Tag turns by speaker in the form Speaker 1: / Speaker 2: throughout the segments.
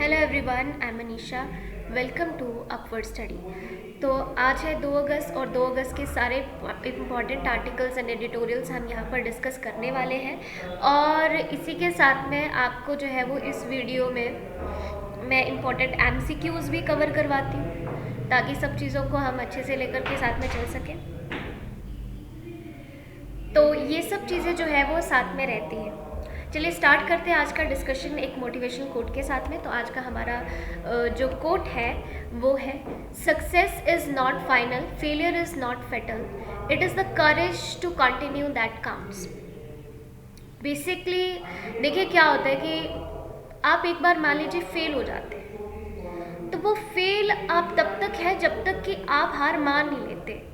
Speaker 1: Hello everyone, I am Manisha. Welcome to Upward Study. तो आज है 2 अगस्त और 2 अगस्त के सारे इम्पॉर्टेंट आर्टिकल्स एंड एडिटोरियल्स हम यहाँ पर डिस्कस करने वाले हैं। और इसी के साथ में आपको जो है वो इस वीडियो में मैं इम्पॉर्टेंट एमसीक्यूज़ भी कवर करवाती हूँ ताकि सब चीज़ों को हम अच्छे से लेकर के साथ में चल सकें। तो ये सब चीज़ें जो है वो साथ में रहती हैं। चलिए स्टार्ट करते हैं आज का डिस्कशन एक मोटिवेशनल कोट के साथ में। तो आज का हमारा जो कोट है वो है, success is not final, failure is not fatal, it is the courage to continue that counts. Basically देखिए क्या होता है कि आप एक बार मान लीजिए फेल हो जाते हैं, तो वो फेल आप तब तक है जब तक कि आप हार मान नहीं लेते।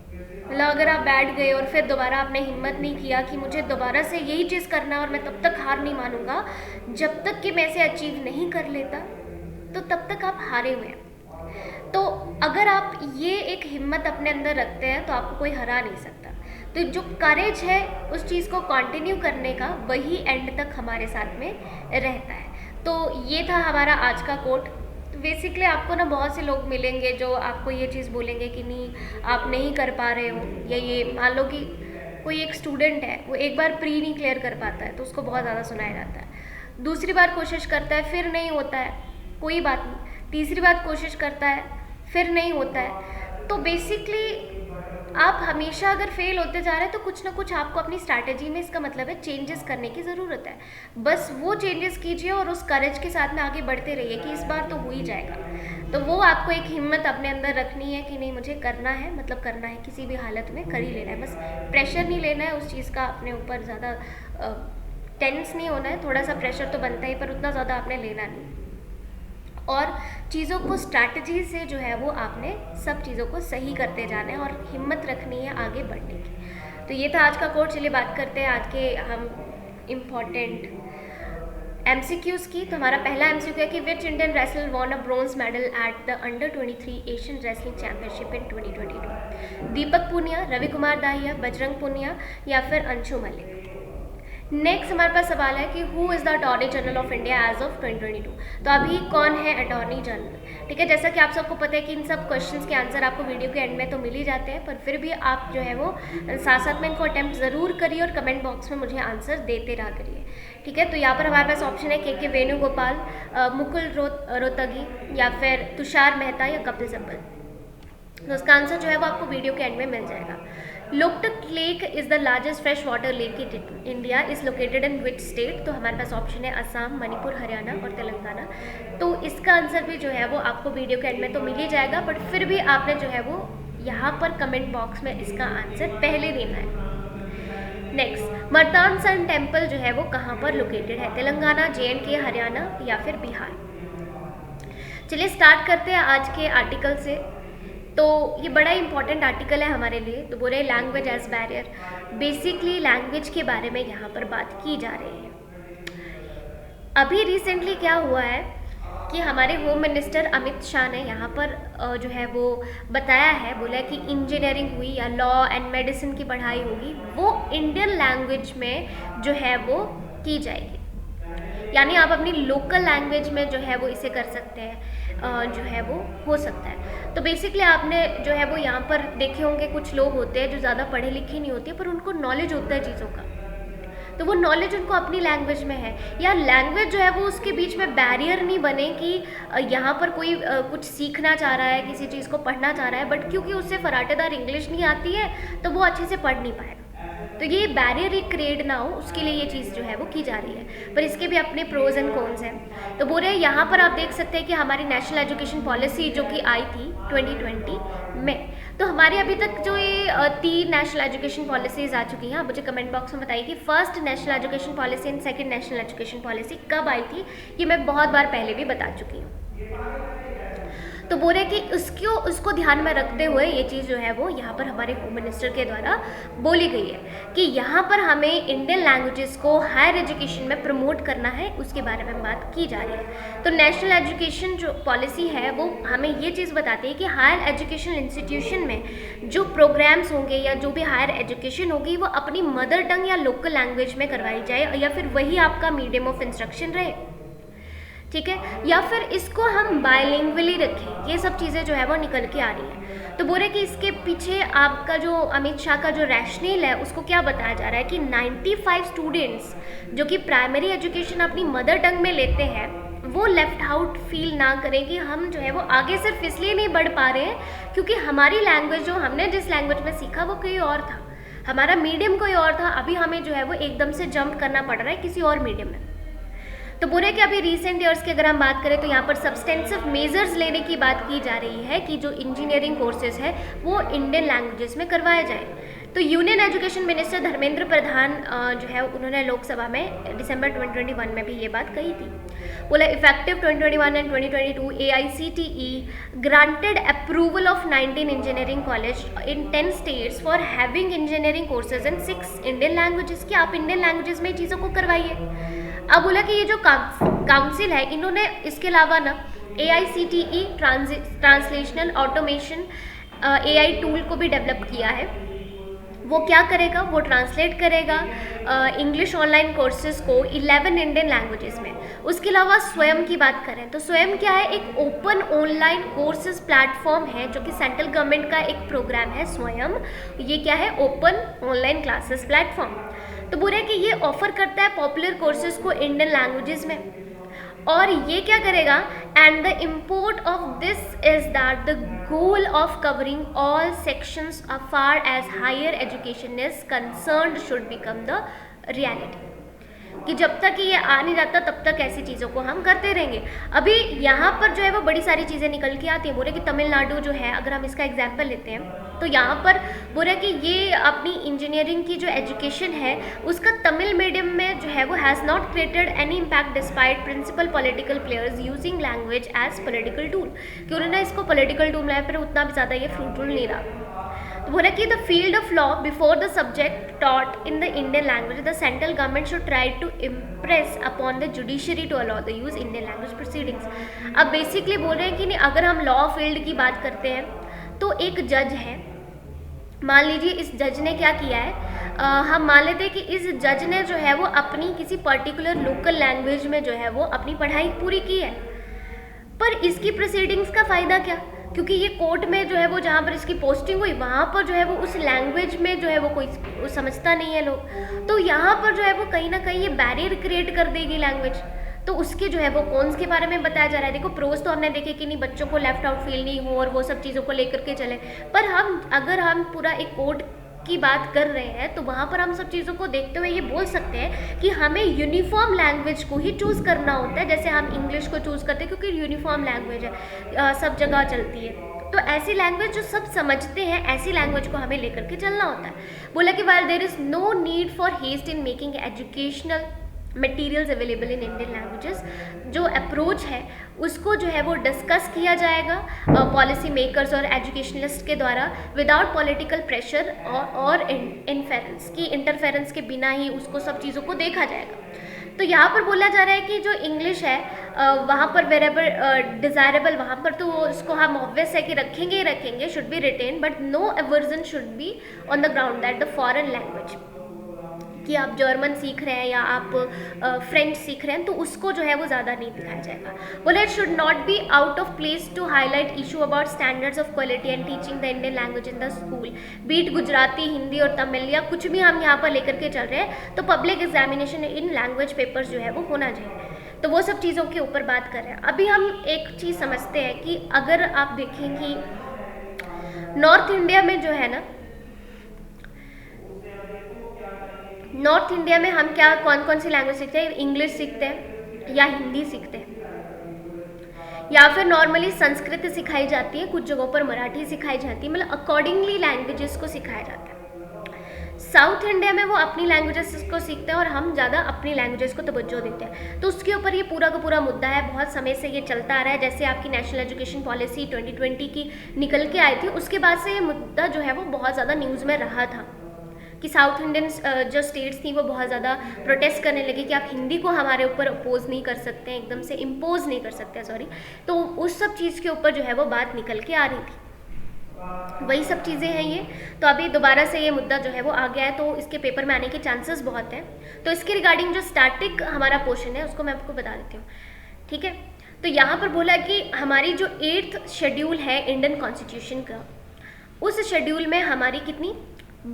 Speaker 1: मतलब अगर आप बैठ गए और फिर दोबारा आपने हिम्मत नहीं किया कि मुझे दोबारा से यही चीज़ करना है और मैं तब तक हार नहीं मानूंगा जब तक कि मैं इसे अचीव नहीं कर लेता, तो तब तक आप हारे हुए हैं। तो अगर आप ये एक हिम्मत अपने अंदर रखते हैं तो आपको कोई हरा नहीं सकता। तो जो करेज है उस चीज़ को कंटिन्यू करने का, वही एंड तक हमारे साथ में रहता है। तो ये था हमारा आज का कोट। बेसिकली आपको ना बहुत से लोग मिलेंगे जो आपको ये चीज़ बोलेंगे कि नहीं आप नहीं कर पा रहे हो, या ये मान लो कि कोई एक स्टूडेंट है, वो एक बार प्री नहीं क्लियर कर पाता है तो उसको बहुत ज़्यादा सुनाया जाता है। दूसरी बार कोशिश करता है फिर नहीं होता है, कोई बात नहीं। तीसरी बार कोशिश करता है फिर नहीं होता है। तो बेसिकली आप हमेशा अगर फेल होते जा रहे हैं तो कुछ ना कुछ आपको अपनी स्ट्रैटेजी में, इसका मतलब है, चेंजेस करने की ज़रूरत है। बस वो चेंजेस कीजिए और उस करेज के साथ में आगे बढ़ते रहिए कि इस बार तो हो ही जाएगा। तो वो आपको एक हिम्मत अपने अंदर रखनी है कि नहीं मुझे करना है, मतलब करना है, किसी भी हालत में कर ही लेना है। बस प्रेशर नहीं लेना है उस चीज़ का, अपने ऊपर ज़्यादा टेंस नहीं होना है। थोड़ा सा प्रेशर तो बनता ही, पर उतना ज़्यादा आपने लेना नहीं। और चीज़ों को स्ट्रैटेजी से जो है वो आपने सब चीज़ों को सही करते जाना है और हिम्मत रखनी है आगे बढ़ने की। तो ये था आज का कोट। चलिए बात करते हैं आज के हम इम्पॉर्टेंट एमसीक्यूज़ की। तो हमारा पहला एमसीक्यू है कि which Indian wrestler von a bronze medal at the under 23 Asian wrestling championship इन 2022? दीपक पूनिया, रवि कुमार दाहिया, बजरंग पूनिया या फिर अंशु मलिक। नेक्स्ट हमारे पास सवाल है कि who is the attorney general of India as of 2022? तो अभी कौन है अटॉर्नी जनरल? ठीक है, जैसा कि आप सबको पता है कि इन सब क्वेश्चंस के आंसर आपको वीडियो के एंड में तो मिल ही जाते हैं, पर फिर भी आप जो है वो साथ साथ में इनको अटैम्प्ट ज़रूर करिए और कमेंट बॉक्स में मुझे आंसर देते रहा करिए। ठीक है, तो यहाँ पर हमारे पास ऑप्शन है के वेणुगोपाल, मुकुल रोहतगी या फिर तुषार मेहता या कपिल सिब्बल। तो उसका आंसर जो है वो आपको वीडियो के एंड में मिल जाएगा। Loktak lake is the largest fresh water lake in India, is located in which state? तो हमारे पास ऑप्शन है असम, मणिपुर, हरियाणा और तेलंगाना। तो इसका आंसर भी जो है वो आपको वीडियो के एंड में तो मिल ही जाएगा, बट फिर भी आपने जो है वो यहाँ पर कमेंट बॉक्स में इसका आंसर पहले देना है। नेक्स्ट, मर्तान सन टेम्पल जो है वो कहाँ पर लोकेटेड है? तेलंगाना, JNK, हरियाणा या फिर बिहार। चलिए स्टार्ट करते हैं आज के आर्टिकल से। तो ये बड़ा इंपॉर्टेंट आर्टिकल है हमारे लिए। तो बोले language as barrier. Basically language के बारे में यहाँ पर बात की जा रही है। अभी रिसेंटली क्या हुआ है कि हमारे होम मिनिस्टर अमित शाह ने यहाँ पर जो है वो बताया है, बोला कि इंजीनियरिंग हुई या लॉ एंड मेडिसिन की पढ़ाई होगी, वो इंडियन लैंग्वेज में जो है वो की जाएगी। यानी आप अपनी लोकल लैंग्वेज में जो है वो इसे कर सकते हैं, जो है वो हो सकता है। तो बेसिकली आपने जो है वो यहाँ पर देखे होंगे कुछ लोग होते हैं जो ज़्यादा पढ़े लिखे नहीं होते पर उनको नॉलेज होता है चीज़ों का, तो वो नॉलेज उनको अपनी लैंग्वेज में है, या लैंग्वेज जो है वो उसके बीच में बैरियर नहीं बने कि यहाँ पर कोई कुछ सीखना चाह रहा है, किसी चीज़ को पढ़ना चाह रहा है, बट क्योंकि उससे फराटेदार इंग्लिश नहीं आती है तो वो अच्छे से पढ़ नहीं पाएगा। तो ये बैरियर एक क्रिएट ना हो उसके लिए ये चीज़ जो है वो की जा रही है, पर इसके भी अपने प्रोज एंड कॉन्स हैं। तो बोले यहाँ पर आप देख सकते हैं कि हमारी नेशनल एजुकेशन पॉलिसी जो कि आई थी 2020 में, तो हमारी अभी तक जो ये 3 नेशनल एजुकेशन पॉलिसीज़ आ चुकी हैं। आप मुझे कमेंट बॉक्स में बताइए कि first national education policy and second national education policy कब आई थी। ये मैं बहुत बार पहले भी बता चुकी हूँ। तो बोले कि उसको ध्यान में रखते हुए ये चीज़ जो है वो यहाँ पर हमारे होम मिनिस्टर के द्वारा बोली गई है कि यहाँ पर हमें इंडियन लैंग्वेजेस को हायर एजुकेशन में प्रमोट करना है, उसके बारे में बात की जा रही है। तो नेशनल एजुकेशन जो पॉलिसी है वो हमें ये चीज़ बताती है कि हायर एजुकेशन इंस्टीट्यूशन में जो प्रोग्राम्स होंगे या जो भी हायर एजुकेशन होगी वो अपनी मदर टंग या लोकल लैंग्वेज में करवाई जाए, या फिर वही आपका मीडियम ऑफ इंस्ट्रक्शन रहे। ठीक है, या फिर इसको हम बायलिंगुअली रखें, ये सब चीज़ें जो है वो निकल के आ रही हैं। तो बोल रहे कि इसके पीछे आपका जो अमित शाह का जो रैशनल है उसको क्या बताया जा रहा है कि 95 स्टूडेंट्स जो कि प्राइमरी एजुकेशन अपनी मदर टंग में लेते हैं वो लेफ्ट आउट फील ना करें कि हम जो है वो आगे सिर्फ इसलिए नहीं बढ़ पा रहे हैं क्योंकि हमारी लैंग्वेज, जो हमने जिस लैंग्वेज में सीखा वो कोई और था, हमारा मीडियम कोई और था, अभी हमें जो है वो एकदम से जंप करना पड़ रहा है किसी और मीडियम में। तो बोल रहे कि अभी रिसेंट ईयर्स की अगर हम बात करें तो यहाँ पर सब्सटेंसिव मेजर्स लेने की बात की जा रही है कि जो इंजीनियरिंग कोर्सेज है वो इंडियन लैंग्वेजेस में करवाए जाए। तो union education minister Dharmendra Pradhan जो है उन्होंने लोकसभा में दिसंबर 2021 में भी ये बात कही थी। बोला effective 2021 and 2022 AICTE granted approval of 19 engineering college in 10 states for having engineering courses in 6 Indian languages, कि आप इंडियन लैंग्वेजेस में चीज़ों को करवाइए। अब बोला कि ये जो काउंसिल है इन्होंने इसके अलावा ना AICTE translational automation AI tool को भी डेवलप किया है। वो क्या करेगा, वो ट्रांसलेट करेगा इंग्लिश ऑनलाइन कोर्सेज को 11 इंडियन लैंग्वेजेस में। उसके अलावा स्वयं की बात करें तो स्वयं क्या है, एक ओपन ऑनलाइन कोर्सेज प्लेटफॉर्म है जो कि सेंट्रल गवर्नमेंट का एक प्रोग्राम है स्वयं। ये क्या है, ओपन ऑनलाइन क्लासेस प्लेटफॉर्म। तो बोल रहे हैं कि ये ऑफर करता है पॉपुलर कोर्सेज को इंडियन लैंग्वेजेस में, और ये क्या करेगा, and the import of this is that the goal of covering all sections as far as higher education is concerned should become the reality, कि जब तक ये आ नहीं जाता तब तक ऐसी चीज़ों को हम करते रहेंगे। अभी यहाँ पर जो है वो बड़ी सारी चीज़ें निकल के आती हैं। बोले कि तमिलनाडु जो है, अगर हम इसका एग्जाम्पल लेते हैं तो यहाँ पर बोले कि ये अपनी इंजीनियरिंग की जो एजुकेशन है उसका तमिल मीडियम में जो है वो has not created any impact despite principal political players using language as political tool, कि उन्होंने इसको पॉलिटिकल टूल बनाया, पर उतना भी ज़्यादा ये फ्रूटफुल नहीं रहा। तो बोला कि the field of law before the subject taught in the Indian language, the central government should try to impress upon the judiciary to allow the use Indian language proceedings. अब बेसिकली बोल रहे हैं कि नहीं, अगर हम लॉ फील्ड की बात करते हैं तो एक जज है, मान लीजिए इस जज ने क्या किया है, हम मान लेते हैं कि इस जज ने जो है वो अपनी किसी पर्टिकुलर लोकल लैंग्वेज में जो है वो अपनी पढ़ाई पूरी की है, पर इसकी प्रोसीडिंग्स का फ़ायदा क्या, क्योंकि ये कोर्ट में जो है वो जहाँ पर इसकी पोस्टिंग हुई वहाँ पर जो है वो उस लैंग्वेज में जो है वो कोई समझता नहीं है लोग, तो यहाँ पर जो है वो कहीं ना कहीं ये बैरियर क्रिएट कर देगी लैंग्वेज। तो उसके जो है वो कॉन्स के बारे में बताया जा रहा है। देखो प्रोज तो हमने देखे कि नहीं, बच्चों को लेफ्ट आउट फील नहीं हो और वो सब चीज़ों को लेकर के चले, पर अगर हम पूरा एक कोर्ट की बात कर रहे हैं तो वहाँ पर हम सब चीज़ों को देखते हुए ये बोल सकते हैं कि हमें यूनिफॉर्म लैंग्वेज को ही चूज़ करना होता है, जैसे हम इंग्लिश को चूज़ करते हैं क्योंकि यूनिफॉर्म लैंग्वेज है, सब जगह चलती है। तो ऐसी लैंग्वेज जो सब समझते हैं, ऐसी लैंग्वेज को हमें लेकर के चलना होता है। बोला कि while there is no need for haste in making educational materials available in Indian languages, जो अप्रोच है उसको जो है वो डिस्कस किया जाएगा पॉलिसी मेकर्स और एजुकेशनलिस्ट के द्वारा विदाउट पॉलिटिकल प्रेशर और इंटरफेरेंस के बिना ही उसको सब चीज़ों को देखा जाएगा। तो यहाँ पर बोला जा रहा है कि जो इंग्लिश है वहाँ पर वेरेबर डिज़ायरेबल, वहाँ पर तो उसको हम ऑब्वियस है कि रखेंगे ही रखेंगे, should be retained, but no aversion should be on the ground that the foreign language, कि आप जर्मन सीख रहे हैं या आप फ्रेंच सीख रहे हैं तो उसको जो है वो ज़्यादा नहीं दिखाया जाएगा। बोले it should not be out of place to highlight issue about standards of quality and teaching the Indian language in the school, be it Gujarati, Hindi और तमिल या कुछ भी हम यहाँ पर लेकर के चल रहे हैं, तो public examination in language papers जो है वो होना चाहिए। तो वो सब चीज़ों के ऊपर बात कर रहे हैं। अभी हम एक चीज़ समझते हैं कि अगर आप देखें कि नॉर्थ इंडिया में जो है ना, नॉर्थ इंडिया में हम क्या कौन कौन सी लैंग्वेज सीखते हैं, इंग्लिश सीखते हैं या हिंदी सीखते हैं, या फिर नॉर्मली संस्कृत सिखाई जाती है, कुछ जगहों पर मराठी सिखाई जाती है, मतलब अकॉर्डिंगली लैंग्वेजेस को सिखाया जाता है। साउथ इंडिया में वो अपनी लैंग्वेजेस को सीखते हैं और हम ज़्यादा अपनी लैंग्वेजेस को तवज्जो देते हैं। तो उसके ऊपर ये पूरा का पूरा मुद्दा है, बहुत समय से ये चलता आ रहा है। जैसे आपकी नेशनल एजुकेशन पॉलिसी 2020 की निकल के आई थी, उसके बाद से ये मुद्दा जो है वो बहुत ज़्यादा न्यूज़ में रहा था कि साउथ इंडियन जो स्टेट्स थी वो बहुत ज़्यादा प्रोटेस्ट करने लगी कि आप हिंदी को हमारे ऊपर अपोज नहीं कर सकते हैं, एकदम से इम्पोज नहीं कर सकते, सॉरी। तो उस सब चीज़ के ऊपर जो है वो बात निकल के आ रही थी, वही सब चीज़ें हैं ये। तो अभी दोबारा से ये मुद्दा जो है वो आ गया है, तो इसके पेपर में आने के चांसेस बहुत हैं। तो इसके रिगार्डिंग जो स्टैटिक हमारा पोर्शन है उसको मैं आपको बता देती हूँ, ठीक है। तो यहाँ पर बोला कि हमारी जो 8th शेड्यूल है इंडियन कॉन्स्टिट्यूशन का, उस शेड्यूल में हमारी कितनी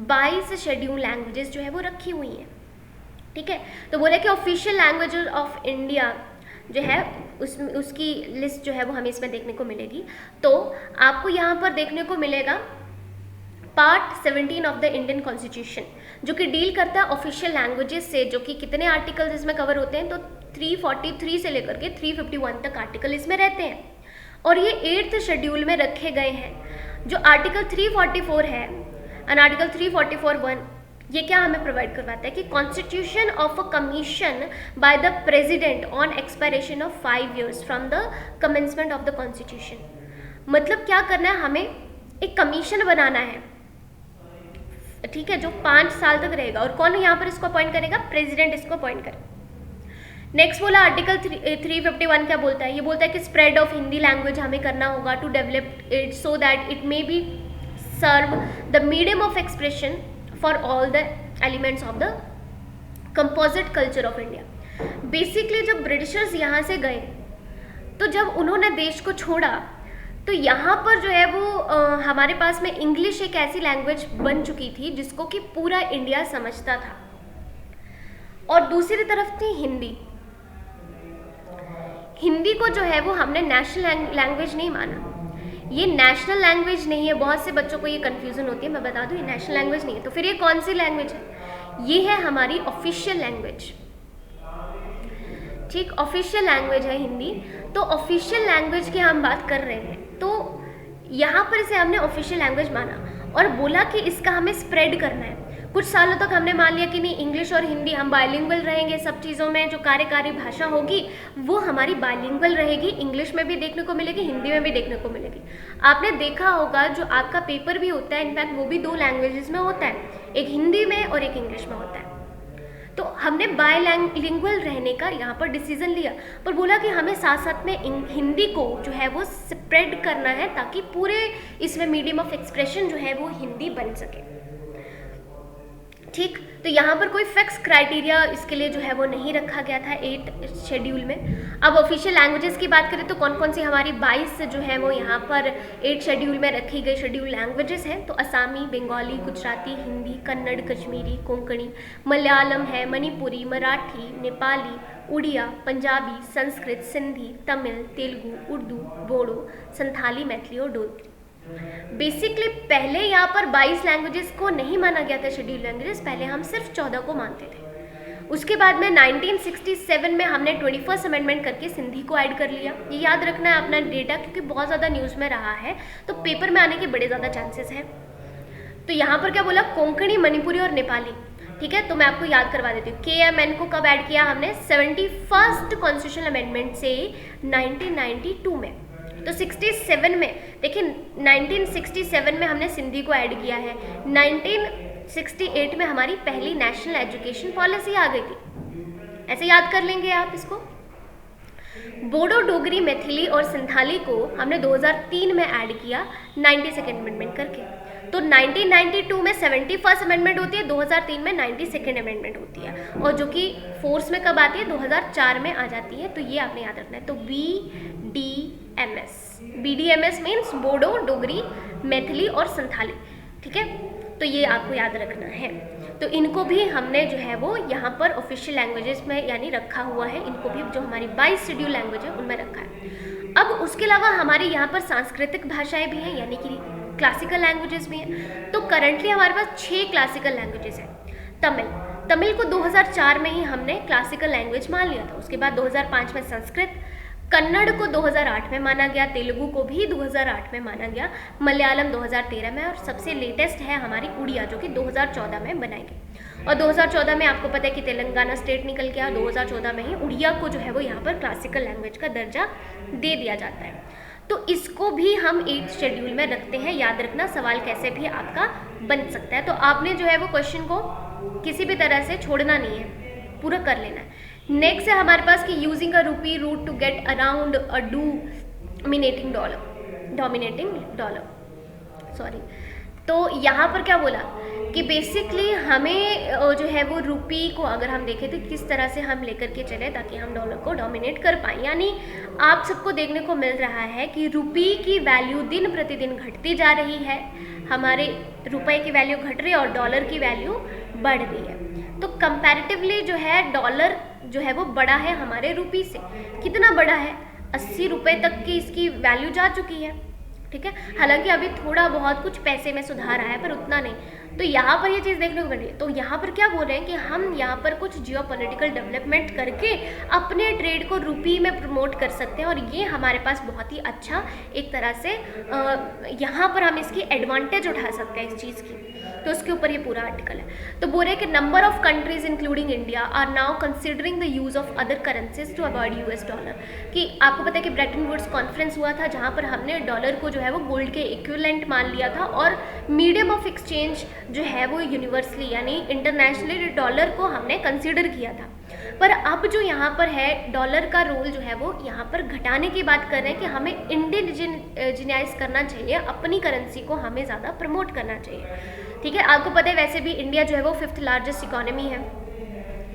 Speaker 1: 22 शेड्यूल लैंग्वेजेस जो है वो रखी हुई हैं, ठीक है। तो बोला कि ऑफिशियल लैंग्वेजेस ऑफ इंडिया जो है उसकी लिस्ट जो है वो हमें इसमें देखने को मिलेगी। तो आपको यहाँ पर देखने को मिलेगा part 17 of the Indian constitution, जो कि डील करता है ऑफिशियल लैंग्वेजेस से, जो कि कितने आर्टिकल्स इसमें कवर होते हैं, तो 343 से लेकर के 351 तक आर्टिकल इसमें रहते हैं। और ये 8th शेड्यूल में रखे गए हैं। जो आर्टिकल 344 है एंड आर्टिकल 344(1), ये क्या हमें प्रोवाइड करवाता है कि constitution of a commission by the president on expiration of 5 years from the commencement of the constitution. मतलब क्या करना है, हमें एक कमीशन बनाना है, ठीक है, जो 5 साल तक रहेगा। और कौन यहाँ पर इसको अपॉइंट करेगा, प्रेसिडेंट इसको अपॉइंट करेगा। नेक्स्ट बोला आर्टिकल 351 क्या बोलता है, ये बोलता है कि स्प्रेड ऑफ हिंदी लैंग्वेज हमें करना होगा to develop it so that it may be serve the medium of expression for all the elements of the composite culture of India. Basically जब ब्रिटिशर्स यहाँ से गए, तो जब उन्होंने देश को छोड़ा, तो यहाँ पर जो है वो हमारे पास में इंग्लिश एक ऐसी लैंग्वेज बन चुकी थी जिसको कि पूरा इंडिया समझता था। और दूसरी तरफ थी हिंदी। हिंदी को जो है वो हमने नेशनल लैंग्वेज नहीं माना। ये नेशनल लैंग्वेज नहीं है, बहुत से बच्चों को ये कन्फ्यूजन होती है, मैं बता दूं ये नेशनल लैंग्वेज नहीं है। तो फिर ये कौन सी लैंग्वेज है, ये है हमारी ऑफिशियल लैंग्वेज, ठीक, ऑफिशियल लैंग्वेज है हिंदी। तो ऑफिशियल लैंग्वेज की हम बात कर रहे हैं, तो यहाँ पर इसे हमने ऑफिशियल लैंग्वेज माना और बोला कि इसका हमें स्प्रेड करना है। कुछ सालों तक हमने मान लिया कि नहीं, इंग्लिश और हिंदी हम बायलिंगुअल रहेंगे, सब चीज़ों में जो कार्यकारी भाषा होगी वो हमारी बायलिंगुअल रहेगी, इंग्लिश में भी देखने को मिलेगी, हिंदी में भी देखने को मिलेगी। आपने देखा होगा जो आपका पेपर भी होता है, इनफैक्ट वो भी 2 लैंग्वेजेस में होता है, एक हिंदी में और एक इंग्लिश में होता है। तो हमने बायलिंगुअल रहने का यहाँ पर डिसीजन लिया, पर बोला कि हमें साथ साथ में हिंदी को जो है वो स्प्रेड करना है ताकि पूरे इसमें मीडियम ऑफ एक्सप्रेशन जो है वो हिंदी बन सके, ठीक। तो यहाँ पर कोई फिक्स क्राइटेरिया इसके लिए जो है वो नहीं रखा गया था 8th शेड्यूल में। अब ऑफिशियल लैंग्वेजेस की बात करें तो कौन कौन सी हमारी 22 जो है वो यहाँ पर 8th शेड्यूल में रखी गई शेड्यूल लैंग्वेजेस हैं। तो असमी, बंगाली, गुजराती, हिंदी, कन्नड़, कश्मीरी, कोंकणी, मलयालम है, मणिपुरी, मराठी, नेपाली, उड़िया, पंजाबी, संस्कृत, सिंधी, तमिल, तेलुगु, उर्दू, बोडो, संथाली, मैथिली और डोगरी। बेसिकली पहले यहाँ पर 22 लैंग्वेजेस को नहीं माना गया था शेड्यूल लैंग्वेजेस, पहले हम सिर्फ 14 को मानते थे। उसके बाद में 1967 में हमने 21st अमेंडमेंट करके सिंधी को ऐड कर लिया। ये याद रखना है अपना डेटा, क्योंकि बहुत ज़्यादा न्यूज़ में रहा है, तो पेपर में आने के बड़े ज़्यादा चांसेस हैं। तो यहाँ पर क्या बोला, कोंकणी, मणिपुरी और नेपाली, ठीक है। तो मैं आपको याद करवा देती हूँ, KMN को कब ऐड किया हमने, 71st कॉन्स्टिट्यूशनल अमेंडमेंट से 1992 में। तो 67 में देखिए, 1967 में हमने सिंधी को ऐड किया है, 1968 में हमारी पहली नेशनल एजुकेशन पॉलिसी आ गई थी, ऐसे याद कर लेंगे आप इसको। बोडो, डोगरी, मैथिली और संथाली को हमने 2003 में ऐड किया 92nd अमेंडमेंट करके। तो 1992 में 71st अमेंडमेंट होती है, 2003 में 92nd अमेंडमेंट होती है, और जो कि फोर्स में कब आती है, 2004 में आ जाती है। तो ये आपने याद रखना है। तो BDMS मीन्स बोडो, डोगरी, मैथिली और संथाली, ठीक है। तो ये आपको याद रखना है। तो इनको भी हमने जो है वो यहाँ पर ऑफिशियल लैंग्वेजेस में यानी रखा हुआ है, इनको भी जो हमारी 22 शेड्यूल लैंग्वेज है उनमें रखा है। अब उसके अलावा हमारे यहाँ पर सांस्कृतिक भाषाएं भी हैं, यानी कि क्लासिकल लैंग्वेजेस भी हैं। तो करंटली हमारे पास 6 क्लासिकल लैंग्वेजेस हैं। तमिल को 2004 में ही हमने क्लासिकल लैंग्वेज मान लिया था। उसके बाद 2005 में संस्कृत, कन्नड़ को 2008 में माना गया, तेलुगु को भी 2008 में माना गया, मलयालम 2013 में, और सबसे लेटेस्ट है हमारी उड़िया जो कि 2014 में बनाई गई। और 2014 में आपको पता है कि तेलंगाना स्टेट निकल गया, 2014 में ही उड़िया को जो है वो यहाँ पर क्लासिकल लैंग्वेज का दर्जा दे दिया जाता है। तो इसको भी हम 8th शेड्यूल में रखते हैं। याद रखना, सवाल कैसे भी आपका बन सकता है। तो आपने जो है वो क्वेश्चन को किसी भी तरह से छोड़ना नहीं है, पूरा कर लेना है। नेक्स्ट है हमारे पास कि using a rupee route to get around a dominating dollar, sorry. तो यहाँ पर क्या बोला कि बेसिकली हमें जो है वो रुपी को अगर हम देखें तो किस तरह से हम लेकर के चले ताकि हम डॉलर को डोमिनेट कर पाएँ। यानी आप सबको देखने को मिल रहा है कि रुपी की वैल्यू दिन प्रतिदिन घटती जा रही है, हमारे रुपए की वैल्यू घट रही है और डॉलर की वैल्यू बढ़ रही है। तो कंपैरेटिवली जो है डॉलर जो है वो बड़ा है हमारे रुपी से। कितना बड़ा है? 80 रुपये तक की इसकी वैल्यू जा चुकी है, ठीक है। हालांकि अभी थोड़ा बहुत कुछ पैसे में सुधार आया है पर उतना नहीं। तो यहाँ पर ये चीज़ देखने को मिल रही है। तो यहाँ पर क्या बोल रहे हैं कि हम यहाँ पर कुछ जियोपॉलिटिकल डेवलपमेंट करके अपने ट्रेड को रुपी में प्रमोट कर सकते हैं और ये हमारे पास बहुत ही अच्छा एक तरह से यहाँ पर हम इसकी एडवांटेज उठा सकते हैं इस चीज़ की। तो उसके ऊपर ये पूरा आर्टिकल है। तो बोल रहे हैं कि number of countries including India are now considering the use of other currencies to avoid US dollar. कि आपको पता है कि ब्रेटन वुड्स कॉन्फ्रेंस हुआ था जहाँ पर हमने डॉलर को जो है वो गोल्ड के इक्विवेलेंट मान लिया था और मीडियम ऑफ एक्सचेंज जो है वो यूनिवर्सली यानी इंटरनेशनली डॉलर को हमने कंसिडर किया था। पर अब जो यहाँ पर है डॉलर का रोल जो है वो यहाँ पर घटाने की बात कर रहे हैं कि हमें इंडिजिनाइज करना चाहिए, अपनी करेंसी को हमें ज़्यादा प्रमोट करना चाहिए, ठीक है। आपको पता है वैसे भी इंडिया जो है वो 5th लार्जेस्ट इकोनॉमी है,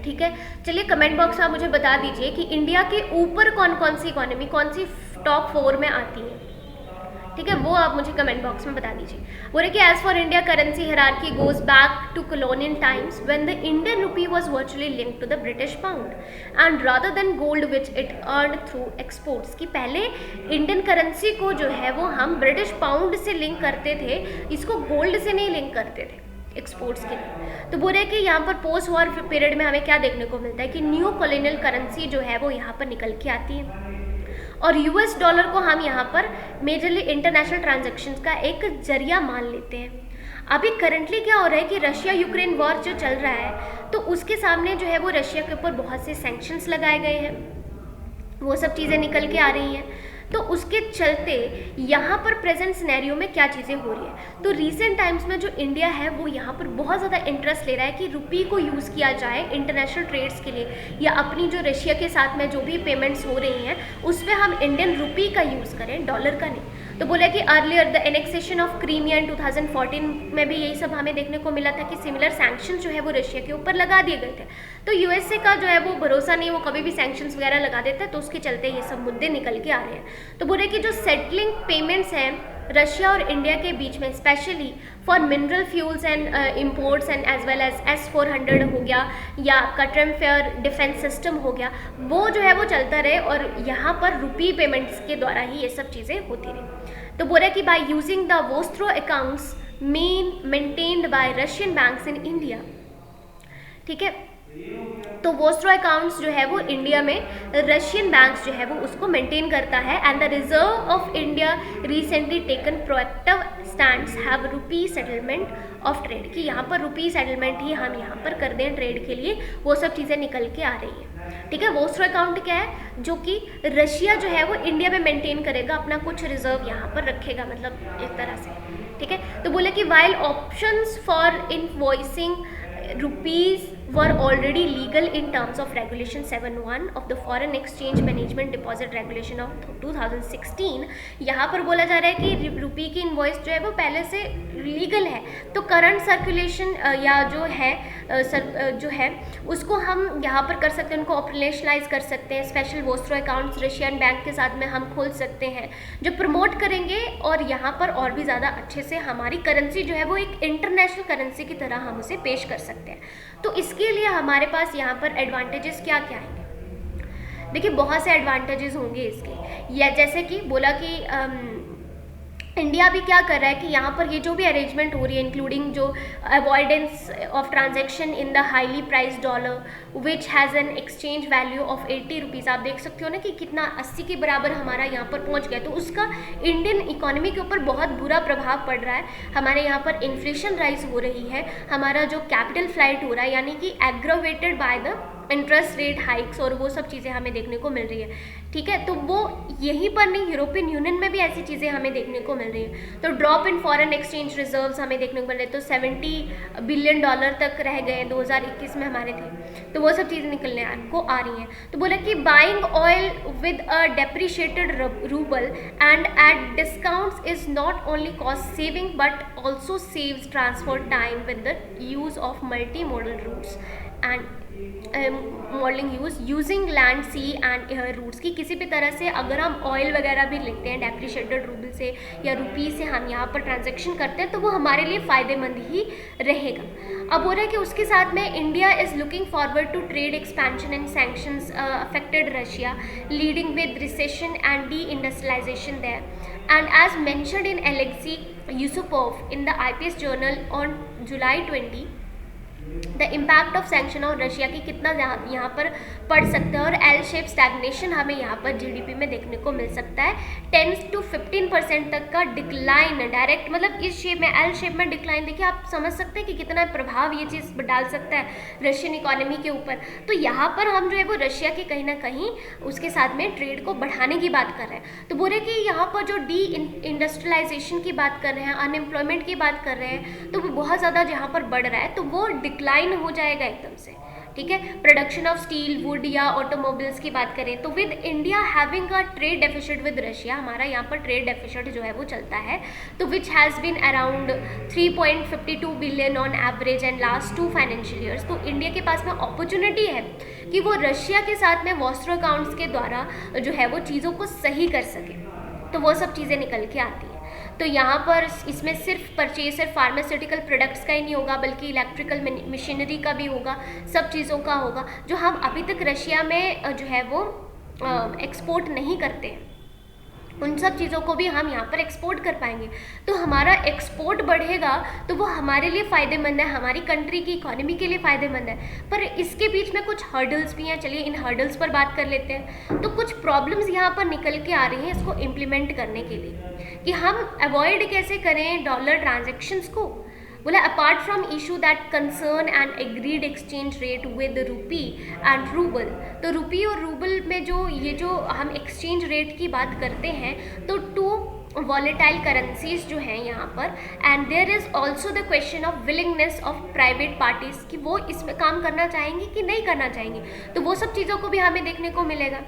Speaker 1: ठीक है। चलिए कमेंट बॉक्स में आप मुझे बता दीजिए कि इंडिया के ऊपर कौन कौन सी इकोनॉमी कौन सी टॉप 4 में आती है, ठीक है, वो आप मुझे कमेंट बॉक्स में बता दीजिए। बोले कि as for India currency hierarchy goes back to colonial times when the Indian rupee was virtually linked to the British pound and rather than gold which it earn through exports. कि पहले Indian currency को जो है वो हम British pound से link करते थे, इसको गोल्ड से नहीं लिंक करते थे एक्सपोर्ट्स के लिए। तो बोल रहे कि यहाँ पर पोस्ट वॉर पीरियड में हमें क्या देखने को मिलता है कि न्यू कॉलोनियल करेंसी जो है वो यहाँ पर निकल के आती है और यूएस डॉलर को हम यहाँ पर मेजरली इंटरनेशनल ट्रांजैक्शंस का एक जरिया मान लेते हैं। अभी करंटली क्या हो रहा है कि रशिया यूक्रेन वॉर जो चल रहा है तो उसके सामने जो है वो रशिया के ऊपर बहुत से सैंक्शंस लगाए गए हैं, वो सब चीज़ें निकल के आ रही हैं। तो उसके चलते यहाँ पर प्रेजेंट सिनेरियो में क्या चीज़ें हो रही है, तो रीसेंट टाइम्स में जो इंडिया है वो यहाँ पर बहुत ज़्यादा इंटरेस्ट ले रहा है कि रुपी को यूज़ किया जाए इंटरनेशनल ट्रेड्स के लिए, या अपनी जो रशिया के साथ में जो भी पेमेंट्स हो रही हैं उस पर हम इंडियन रुपी का यूज़ करें, डॉलर का नहीं। तो बोला कि earlier the annexation of Crimea in 2014 में भी यही सब हमें देखने को मिला था कि सिमिलर सैंक्शन जो है वो रशिया के ऊपर लगा दिए गए थे। तो यूएसए का जो है वो भरोसा नहीं, वो कभी भी सैंक्शंस वगैरह लगा देता है, तो उसके चलते ये सब मुद्दे निकल के आ रहे हैं। तो बोले कि जो सेटलिंग पेमेंट्स हैं रशिया और इंडिया के बीच में specially for mineral fuels and imports and as well as S-400 हो गया या आपका ट्रम्फेयर डिफेंस सिस्टम हो गया, वो जो है वो चलता रहे और यहाँ पर रुपी पेमेंट्स के द्वारा ही ये सब चीज़ें होती रही। तो बोला कि by using the vostro accounts maintained by Russian banks in India, ठीक है। तो वोस्ट्रो अकाउंट्स जो है वो इंडिया में रशियन बैंक्स जो है वो उसको मेंटेन करता है and the reserve of India recently taken proactive stands have rupee settlement of trade. कि यहाँ पर रुपी सेटलमेंट ही हम यहाँ पर कर दें ट्रेड के लिए, वो सब चीज़ें निकल के आ रही है, ठीक है। वोस्ट्रो अकाउंट क्या है, जो कि रशिया जो है वो इंडिया में मेंटेन करेगा, अपना कुछ रिजर्व यहाँ पर रखेगा, मतलब एक तरह से, ठीक है। तो बोले कि while options for invoicing rupees were already legal in terms of regulation 7(1) of the foreign exchange management deposit regulation of 2016। यहाँ पर बोला जा रहा है कि रुपी की इनवॉइस जो है वो पहले से लीगल है, तो करंट सर्कुलेशन या जो है उसको हम यहाँ पर कर सकते हैं, उनको ऑपरेशनलाइज कर सकते हैं। Special vostro accounts Russian bank के साथ में हम खोल सकते हैं जो प्रमोट करेंगे और यहाँ पर और भी ज़्यादा अच्छे से हमारी करेंसी जो है वो एक इंटरनेशनल करेंसी की तरह हम उसे पेश कर सकते हैं। तो इसके लिए हमारे पास यहाँ पर एडवांटेजेस क्या क्या आएंगे, देखिए बहुत से एडवांटेजेस होंगे इसके, या जैसे कि बोला कि इंडिया भी क्या कर रहा है कि यहाँ पर ये जो भी अरेंजमेंट हो रही है इंक्लूडिंग जो avoidance of transaction in the highly price dollar which has an exchange value of 80 rupees. आप देख सकते हो ना कि कितना 80 के बराबर हमारा यहाँ पर पहुँच गया, तो उसका इंडियन इकोनॉमी के ऊपर बहुत बुरा प्रभाव पड़ रहा है। हमारे यहाँ पर इन्फ्लेशन राइज हो रही है, हमारा जो कैपिटल फ्लाइट हो रहा है यानी कि aggravated by the interest rate hikes और वो सब चीज़ें हमें देखने को मिल रही है, ठीक है। तो वो यहीं पर नहीं, यूरोपियन यूनियन में भी ऐसी चीज़ें हमें देखने को मिल रही है। तो drop in foreign exchange reserves हमें देखने को मिल रहे हैं, तो $70 बिलियन तक रह गए 2021 में हमारे थे, तो वो सब चीज़ें निकलने को आ रही हैं। तो बोला कि buying oil with a depreciated rouble and at discounts is not only cost saving but also saves transport time with the use of multi modal routes and modelling using land, sea and air routes, की किसी भी तरह से अगर हम oil वगैरह भी लेते हैं डेप्रिशिएटेड रूबल से या रुपी से हम यहाँ पर ट्रांजेक्शन करते हैं, तो वो हमारे लिए फ़ायदेमंद ही रहेगा। अब हो रहा है कि उसके साथ में India is looking forward to trade expansion and sanctions affected Russia leading with recession and deindustrialisation there and as mentioned in Alexei Yusupov in the IPS journal on July 20, the impact of sanction on Russia की कितना यहाँ पर पड़ सकता है, और L shape stagnation हमें यहाँ पर GDP में देखने को मिल सकता है। 10 to 15% तक का डिक्लाइन डायरेक्ट, मतलब इस शेप में एल शेप में डिक्लाइन, देखिए आप समझ सकते हैं कि कितना प्रभाव ये चीज़ डाल सकता है रशियन इकोनॉमी के ऊपर। तो यहाँ पर हम जो है वो रशिया के कहीं ना कहीं उसके साथ में ट्रेड को बढ़ाने की बात कर रहे हैं। तो बोले कि यहाँ पर जो डी इंडस्ट्रियलाइजेशन की बात कर रहे हैं, अनएम्प्लॉयमेंट की बात कर रहे हैं, तो वो बहुत ज़्यादा यहाँ पर बढ़ रहा है, तो वो डिक्लाइन हो जाएगा एकदम से, ठीक है। प्रोडक्शन ऑफ स्टील, वुड या ऑटोमोबाइल्स की बात करें तो with India having a trade deficit with Russia, हमारा यहाँ पर ट्रेड डेफिसिट जो है वो चलता है, तो which has been around 3.52 billion on average and last 2 financial years. तो इंडिया के पास में अपॉर्चुनिटी है कि वो रशिया के साथ में वॉस्ट्रो अकाउंट्स के द्वारा जो है वो चीज़ों को सही कर सके, तो वो सब चीज़ें निकल के आती हैं। तो यहाँ पर इसमें सिर्फ परचेज सिर्फ फार्मास्यूटिकल प्रोडक्ट्स का ही नहीं होगा, बल्कि इलेक्ट्रिकल मशीनरी का भी होगा, सब चीज़ों का होगा जो हम अभी तक रशिया में जो है वो एक्सपोर्ट नहीं करते हैं, उन सब चीज़ों को भी हम यहाँ पर एक्सपोर्ट कर पाएंगे। तो हमारा एक्सपोर्ट बढ़ेगा तो वो हमारे लिए फ़ायदेमंद है, हमारी कंट्री की इकोनॉमी के लिए फ़ायदेमंद है। पर इसके बीच में कुछ हर्डल्स भी हैं, चलिए इन हर्डल्स पर बात कर लेते हैं। तो कुछ प्रॉब्लम्स यहाँ पर निकल के आ रही हैं इसको इम्प्लीमेंट करने के लिए, कि हम अवॉइड कैसे करें डॉलर ट्रांजेक्शन्स को। बोला apart from issue that concern and agreed exchange rate with rupee and rouble, तो रूपी और रूबल में जो हम एक्सचेंज रेट की बात करते हैं, तो 2 वॉलेटाइल करेंसीज जो हैं यहाँ पर, and there is also the question of willingness of private parties कि वो इसमें काम करना चाहेंगे कि नहीं करना चाहेंगे, तो वो सब चीज़ों को भी हमें देखने को मिलेगा।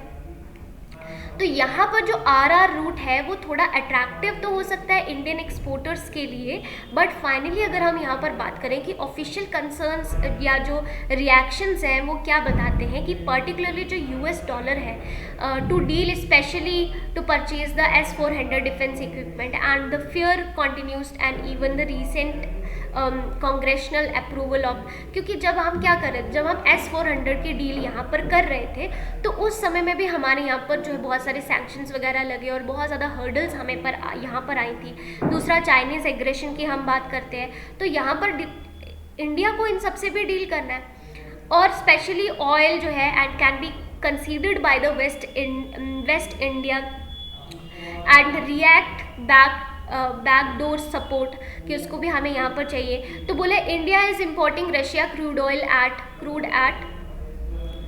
Speaker 1: तो यहाँ पर जो RR रूट है वो थोड़ा अट्रैक्टिव तो हो सकता है इंडियन एक्सपोर्टर्स के लिए, बट फाइनली अगर हम यहाँ पर बात करें कि ऑफिशियल कंसर्न्स या जो रिएक्शंस हैं वो क्या बताते हैं, कि पर्टिकुलरली जो US डॉलर है to deal specially to purchase the S-400 defence equipment and the fear continues and even the recent congressional approval of, क्योंकि जब हम क्या कर रहे थे, जब हम S-400 की डील यहाँ पर कर रहे थे तो उस समय में भी हमारे यहाँ पर जो है बहुत सारे सैंक्शंस वगैरह लगे और बहुत ज़्यादा हर्डल्स हमें पर यहाँ पर आई थी। दूसरा चाइनीज़ एग्रेशन की हम बात करते हैं, तो यहाँ पर इंडिया को इन सबसे भी डील करना है, और स्पेशली ऑयल जो है and can be considered by the west India and react backdoor support कि उसको भी हमें यहाँ पर चाहिए। तो बोले India is importing Russia crude at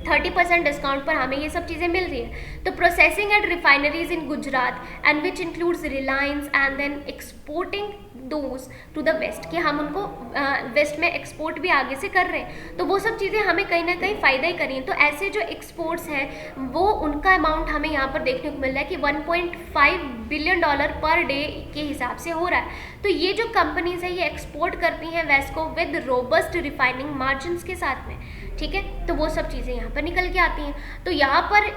Speaker 1: 30% discount पर हमें ये सब चीज़ें मिल रही है। तो processing at refineries in Gujarat and which includes Reliance and then exporting those to the west, कि हम उनको वेस्ट में एक्सपोर्ट भी आगे से कर रहे हैं, तो वो सब चीज़ें हमें कहीं ना कहीं फ़ायदा ही करी हैं। तो ऐसे जो एक्सपोर्ट्स हैं वो उनका अमाउंट हमें यहाँ पर देखने को मिल रहा है कि $1.5 बिलियन पर डे के हिसाब से हो रहा है। तो ये जो कंपनीज है ये एक्सपोर्ट करती हैं वेस्ट को विद रोबस्ट रिफाइनिंग मार्जिन्स के साथ में, ठीक है। तो वो सब चीज़ें यहाँ पर निकल के आती हैं। तो यहाँ पर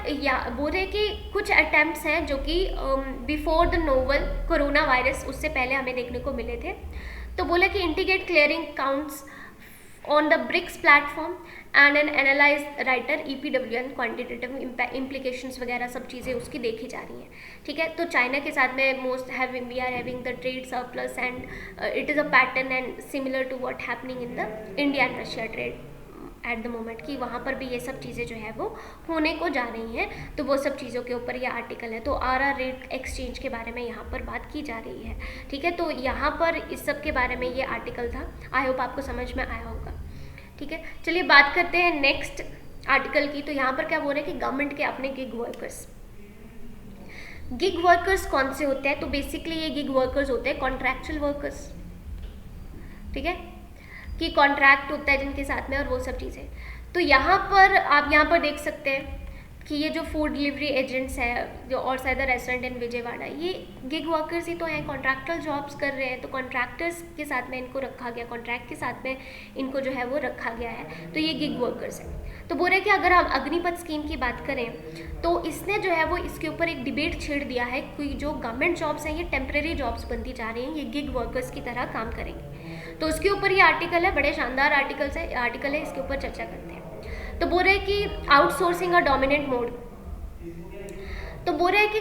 Speaker 1: बोल रहे कि कुछ अटैम्प्ट्स हैं जो कि before the novel corona virus, उससे पहले हमें देखने को मिले थे। तो बोला कि integrate clearing counts on the BRICS platform and an analyse writer EPWN quantitative implications वगैरह सब चीज़ें उसकी देखी जा रही हैं, ठीक है। तो चाइना के साथ में we are having the trade surplus and it is a pattern and similar to what happening in the India and Russia trade at the moment, कि वहाँ पर भी ये सब चीज़ें जो है वो होने को जा रही हैं। तो वो सब चीज़ों के ऊपर ये आर्टिकल है। तो RR रेट एक्सचेंज के बारे में यहाँ पर बात की जा रही है, ठीक है। तो यहाँ पर इस सब के बारे में ये आर्टिकल था। आई होप आपको समझ में आया होगा, ठीक है। चलिए बात करते हैं नेक्स्ट आर्टिकल की, तो यहाँ पर क्या बोल रहे हैं कि गवर्नमेंट के अपने गिग वर्कर्स कौन से होते हैं, तो बेसिकली ये गिग वर्कर्स होते हैं कॉन्ट्रैक्चुअल वर्कर्स, ठीक है, कि कॉन्ट्रैक्ट होता है जिनके साथ में और वो सब चीज़ें। तो यहाँ पर आप यहाँ पर देख सकते हैं कि ये जो फूड डिलीवरी एजेंट्स हैं जो और साइड रेस्टोरेंट इन विजयवाड़ा, ये गिग वर्कर्स ही तो हैं, कॉन्ट्रैक्टर जॉब्स कर रहे हैं, तो कॉन्ट्रैक्टर्स के साथ में इनको रखा गया, कॉन्ट्रैक्ट के साथ में इनको जो है वो रखा गया है, तो ये गिग वर्कर्स हैं। तो बोल रहे हैं कि अगर हम अग्निपथ स्कीम की बात करें तो इसने जो है वो इसके ऊपर एक डिबेट छेड़ दिया है कि जो गवर्नमेंट जॉब्स हैं ये टेम्प्रेरी जॉब्स बनती जा रही हैं, ये गिग वर्कर्स की तरह काम करेंगे। तो उसके ऊपर ये आर्टिकल है, बड़े शानदार आर्टिकल है, इसके ऊपर चर्चा करते हैं। तो बोल रहे हैं कि आउटसोर्सिंग अ डोमिनेंट मोड, तो बोल रहे हैं कि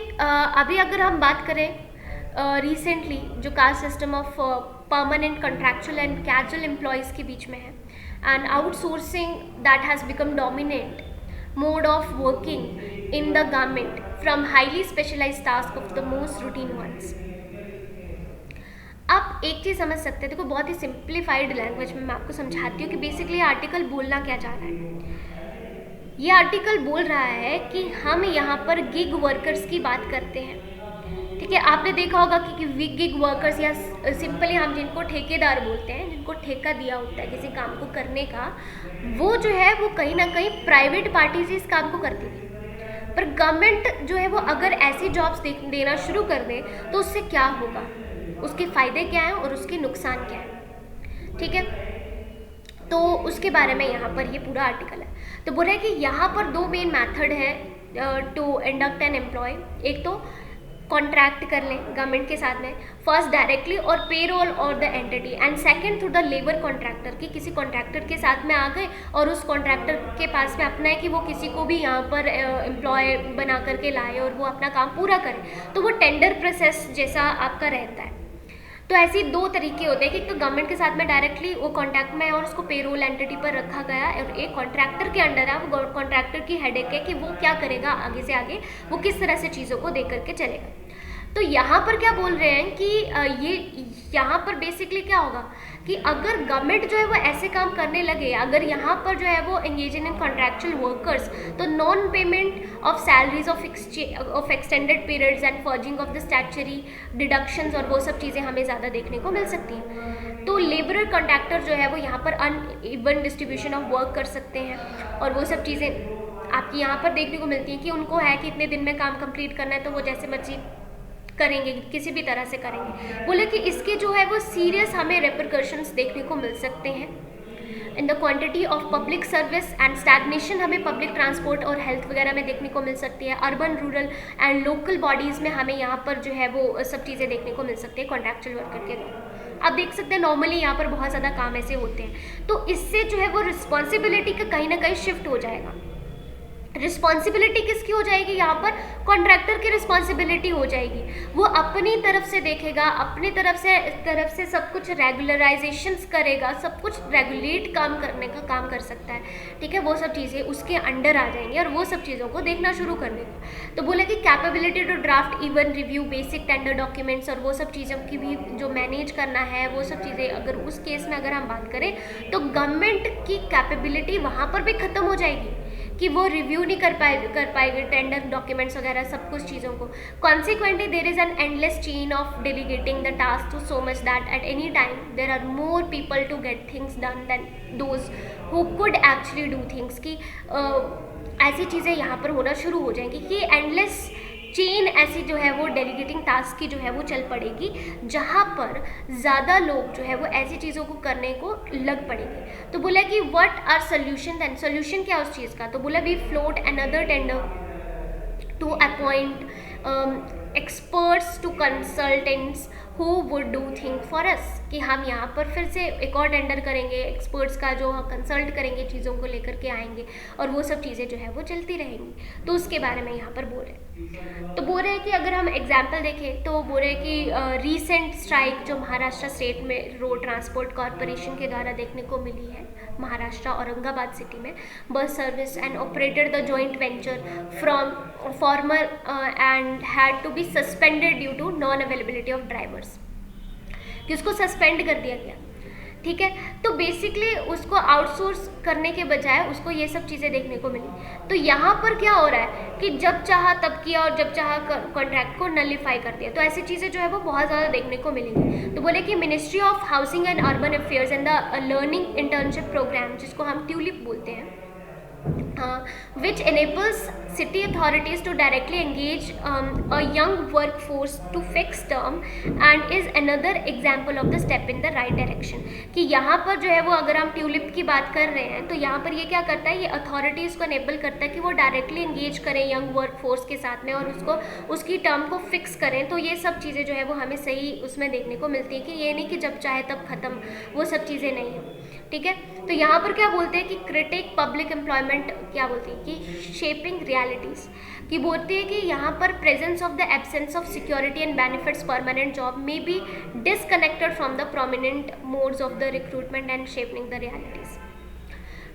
Speaker 1: अभी अगर हम बात करें रिसेंटली जो caste system of permanent contractual and casual employees के बीच में है, and outsourcing that has become dominant mode of working in the government from highly specialised task of the most routine ones. आप एक चीज़ समझ सकते हैं, देखो बहुत ही सिंप्लीफाइड लैंग्वेज में मैं आपको समझाती हूँ कि बेसिकली आर्टिकल बोलना क्या चाह रहा है। ये आर्टिकल बोल रहा है कि हम यहाँ पर गिग वर्कर्स की बात करते हैं, ठीक है। आपने देखा होगा कि गिग वर्कर्स या सिंपली हम जिनको ठेकेदार बोलते हैं, जिनको ठेका दिया होता है किसी काम को करने का, वो जो है वो कहीं ना कहीं प्राइवेट पार्टी से इस काम को करती थी। पर गवर्नमेंट जो है वो अगर ऐसी जॉब्स देना शुरू कर दे तो उससे क्या होगा, उसके फ़ायदे क्या हैं और उसके नुकसान क्या हैं, ठीक है। तो उसके बारे में यहाँ पर ये पूरा आर्टिकल है। तो बोल रहे हैं कि यहाँ पर दो मेन मेथड है टू इंडक्ट एन एम्प्लॉय। एक तो कॉन्ट्रैक्ट कर लें गवर्नमेंट के साथ में, फर्स्ट डायरेक्टली और पेरोल और the entity, and second through the labour contractor, कि किसी कॉन्ट्रैक्टर के साथ में आ गए और उस कॉन्ट्रैक्टर के पास में अपना है कि वो किसी को भी यहाँ पर एम्प्लॉय बना करके लाए और वो अपना काम पूरा करे, तो वो टेंडर प्रोसेस जैसा आपका रहता है। तो ऐसे दो तरीके होते हैं कि एक तो गवर्नमेंट के साथ में डायरेक्टली वो कॉन्टैक्ट में है और उसको पेरोल एंटिटी पर रखा गया, और एक कॉन्ट्रैक्टर के अंडर है, वो कॉन्ट्रैक्टर की हेडेक है कि वो क्या करेगा आगे से आगे, वो किस तरह से चीज़ों को दे करके चलेगा। तो यहाँ पर क्या बोल रहे हैं कि ये यहाँ पर बेसिकली क्या होगा कि अगर गवर्नमेंट जो है वो ऐसे काम करने लगे, अगर यहाँ पर जो है वो एंगेज इन कॉन्ट्रैक्चुअल वर्कर्स, तो non payment of salaries of extended periods and forging of the statutory deductions और वो सब चीज़ें हमें ज़्यादा देखने को मिल सकती हैं। तो लेबरर कॉन्ट्रैक्टर जो है वो यहाँ पर अनइवन डिस्ट्रीब्यूशन ऑफ वर्क कर सकते हैं और वो सब चीज़ें आपकी यहाँ पर देखने को मिलती हैं कि उनको है कि इतने दिन में काम कंप्लीट करना है, तो वो जैसे मर्जी करेंगे, किसी भी तरह से करेंगे। बोले कि इसके जो है वो सीरियस हमें रेपरकशंस देखने को मिल सकते हैं in the quantity of public service and stagnation, हमें पब्लिक ट्रांसपोर्ट और हेल्थ वगैरह में देखने को मिल सकती है। Urban, rural and local bodies में हमें यहाँ पर जो है वो सब चीज़ें देखने को मिल सकती है कॉन्ट्रैक्चुअल वर्कर के द्वारा। आप देख सकते हैं नॉर्मली यहाँ पर बहुत ज़्यादा काम ऐसे होते हैं, तो इससे जो है वो रिस्पॉन्सिबिलिटी का कहीं ना कहीं शिफ्ट हो जाएगा। रिस्पॉन्सिबिलिटी किसकी हो जाएगी, यहाँ पर कॉन्ट्रैक्टर की रिस्पॉन्सिबिलिटी हो जाएगी। वो अपनी तरफ से देखेगा, अपनी तरफ से सब कुछ रेगुलराइजेशंस करेगा, सब कुछ रेगुलेट काम करने का काम कर सकता है, ठीक है। वो सब चीज़ें उसके अंडर आ जाएंगी और वो सब चीज़ों को देखना शुरू कर देगा। तो बोले कि capability to draft even review basic tender documents और वो सब चीज़ों की भी जो मैनेज करना है, वो सब चीज़ें अगर उस केस में अगर हम बात करें तो गवर्नमेंट की कैपेबिलिटी वहाँ पर भी ख़त्म हो जाएगी कि वो रिव्यू नहीं कर पाएगी टेंडर डॉक्यूमेंट्स वगैरह सब कुछ चीज़ों को। Consequently there is an endless chain of delegating the task to so much that at any time there are more people to get things done than those who could actually do things, की ऐसी चीज़ें यहाँ पर होना शुरू हो जाएंगी कि एंडलेस चेन ऐसी जो है वो डेलीगेटिंग टास्क की जो है वो चल पड़ेगी, जहाँ पर ज़्यादा लोग जो है वो ऐसी चीज़ों को करने को लग पड़ेंगे। तो बोला कि what are solution, then solution क्या उस चीज़ का, तो बोला we float another tender to appoint experts to consultants who would do thing for us, कि हम यहाँ पर फिर से एक और टेंडर करेंगे, एक्सपर्ट्स का जो कंसल्ट करेंगे, चीज़ों को लेकर के आएंगे और वो सब चीज़ें जो है वो चलती रहेंगी। तो उसके बारे में यहाँ पर बोल रहे हैं। तो बोल रहे हैं कि अगर हम एग्जाम्पल देखें तो बोल रहे हैं कि रीसेंट स्ट्राइक जो महाराष्ट्र स्टेट में रोड ट्रांसपोर्ट कॉरपोरेशन के द्वारा देखने को मिली है, महाराष्ट्र औरंगाबाद सिटी में bus service and operated the joint venture from former and had to be suspended due to non availability of drivers, कि उसको सस्पेंड कर दिया गया ठीक है। तो बेसिकली उसको आउटसोर्स करने के बजाय उसको ये सब चीज़ें देखने को मिली। तो यहाँ पर क्या हो रहा है कि जब चाहा तब किया और जब चाहा कॉन्ट्रैक्ट को नलिफाई कर दिया। तो ऐसी चीज़ें जो है वो बहुत ज़्यादा देखने को मिलेंगी। तो बोले कि ministry of housing and urban affairs and the learning internship program, जिसको हम ट्यूलिप बोलते हैं, which enables city authorities to directly engage a young workforce to fix term and is another example of the step in the right direction। कि यहाँ पर जो है वो अगर हम ट्यूलिप की बात कर रहे हैं तो यहाँ पर ये क्या करता है, ये अथॉरिटीज़ को एनेबल करता है कि वो डायरेक्टली एंगेज करें यंग वर्कफोर्स के साथ में और उसको उसकी टर्म को फिक्स करें। तो ये सब चीज़ें जो है वो हमें सही उसमें देखने को मिलती है कि ये नहीं कि जब चाहे तब ख़त्म, वो सब चीज़ें नहीं हैं। ठीक है। तो यहाँ पर क्या बोलते हैं कि क्रिटिक पब्लिक एम्प्लॉयमेंट क्या बोलती है कि शेपिंग रियलिटीज़, कि बोलती है कि यहाँ पर presence of the absence of security and benefits permanent job में be disconnected from the prominent modes of the recruitment and shaping the realities.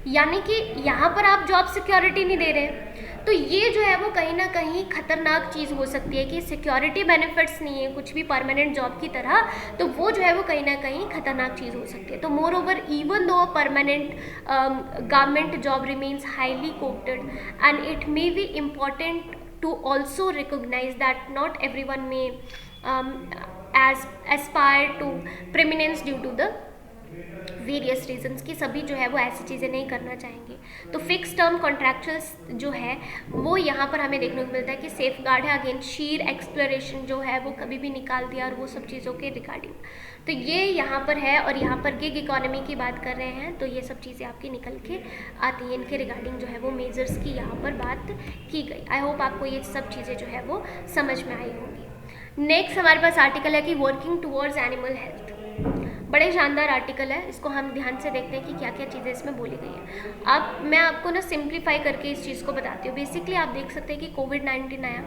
Speaker 1: यानी कि यहाँ पर आप जॉब सिक्योरिटी नहीं दे रहे हैं, तो ये जो है वो कहीं ना कहीं खतरनाक चीज़ हो सकती है कि सिक्योरिटी बेनिफिट्स नहीं है कुछ भी परमानेंट जॉब की तरह, तो वो जो है वो कहीं ना कहीं खतरनाक चीज़ हो सकती है। तो moreover even though permanent government job remains highly coveted and it may be important to also recognise that not everyone may aspire to prominence due to the various reasons, की सभी जो है वो ऐसी चीज़ें नहीं करना चाहेंगे। तो फिक्स टर्म कॉन्ट्रैक्चुअल्स जो है वो यहाँ पर हमें देखने को मिलता है कि सेफ गार्ड है अगेंस्ट शीर एक्सप्लोरेशन जो है वो कभी भी निकाल दिया और वो सब चीज़ों के रिगार्डिंग। तो ये यहाँ पर है और यहाँ पर गिग इकोनॉमी की बात कर रहे हैं तो ये सब चीज़ें आपकी निकल के आती हैं। इनके रिगार्डिंग जो है वो मेजर्स की यहाँ पर बात की गई। आई होप आपको ये सब चीज़ें जो है वो समझ में आई होंगी। नेक्स्ट हमारे पास आर्टिकल है कि वर्किंग टूवर्ड्स एनिमल हेल्थ। बड़े शानदार आर्टिकल है, इसको हम ध्यान से देखते हैं कि क्या क्या चीज़ें इसमें बोली गई हैं। अब मैं आपको ना सिंप्लीफाई करके इस चीज़ को बताती हूँ। बेसिकली आप देख सकते हैं कि कोविड-19 आया,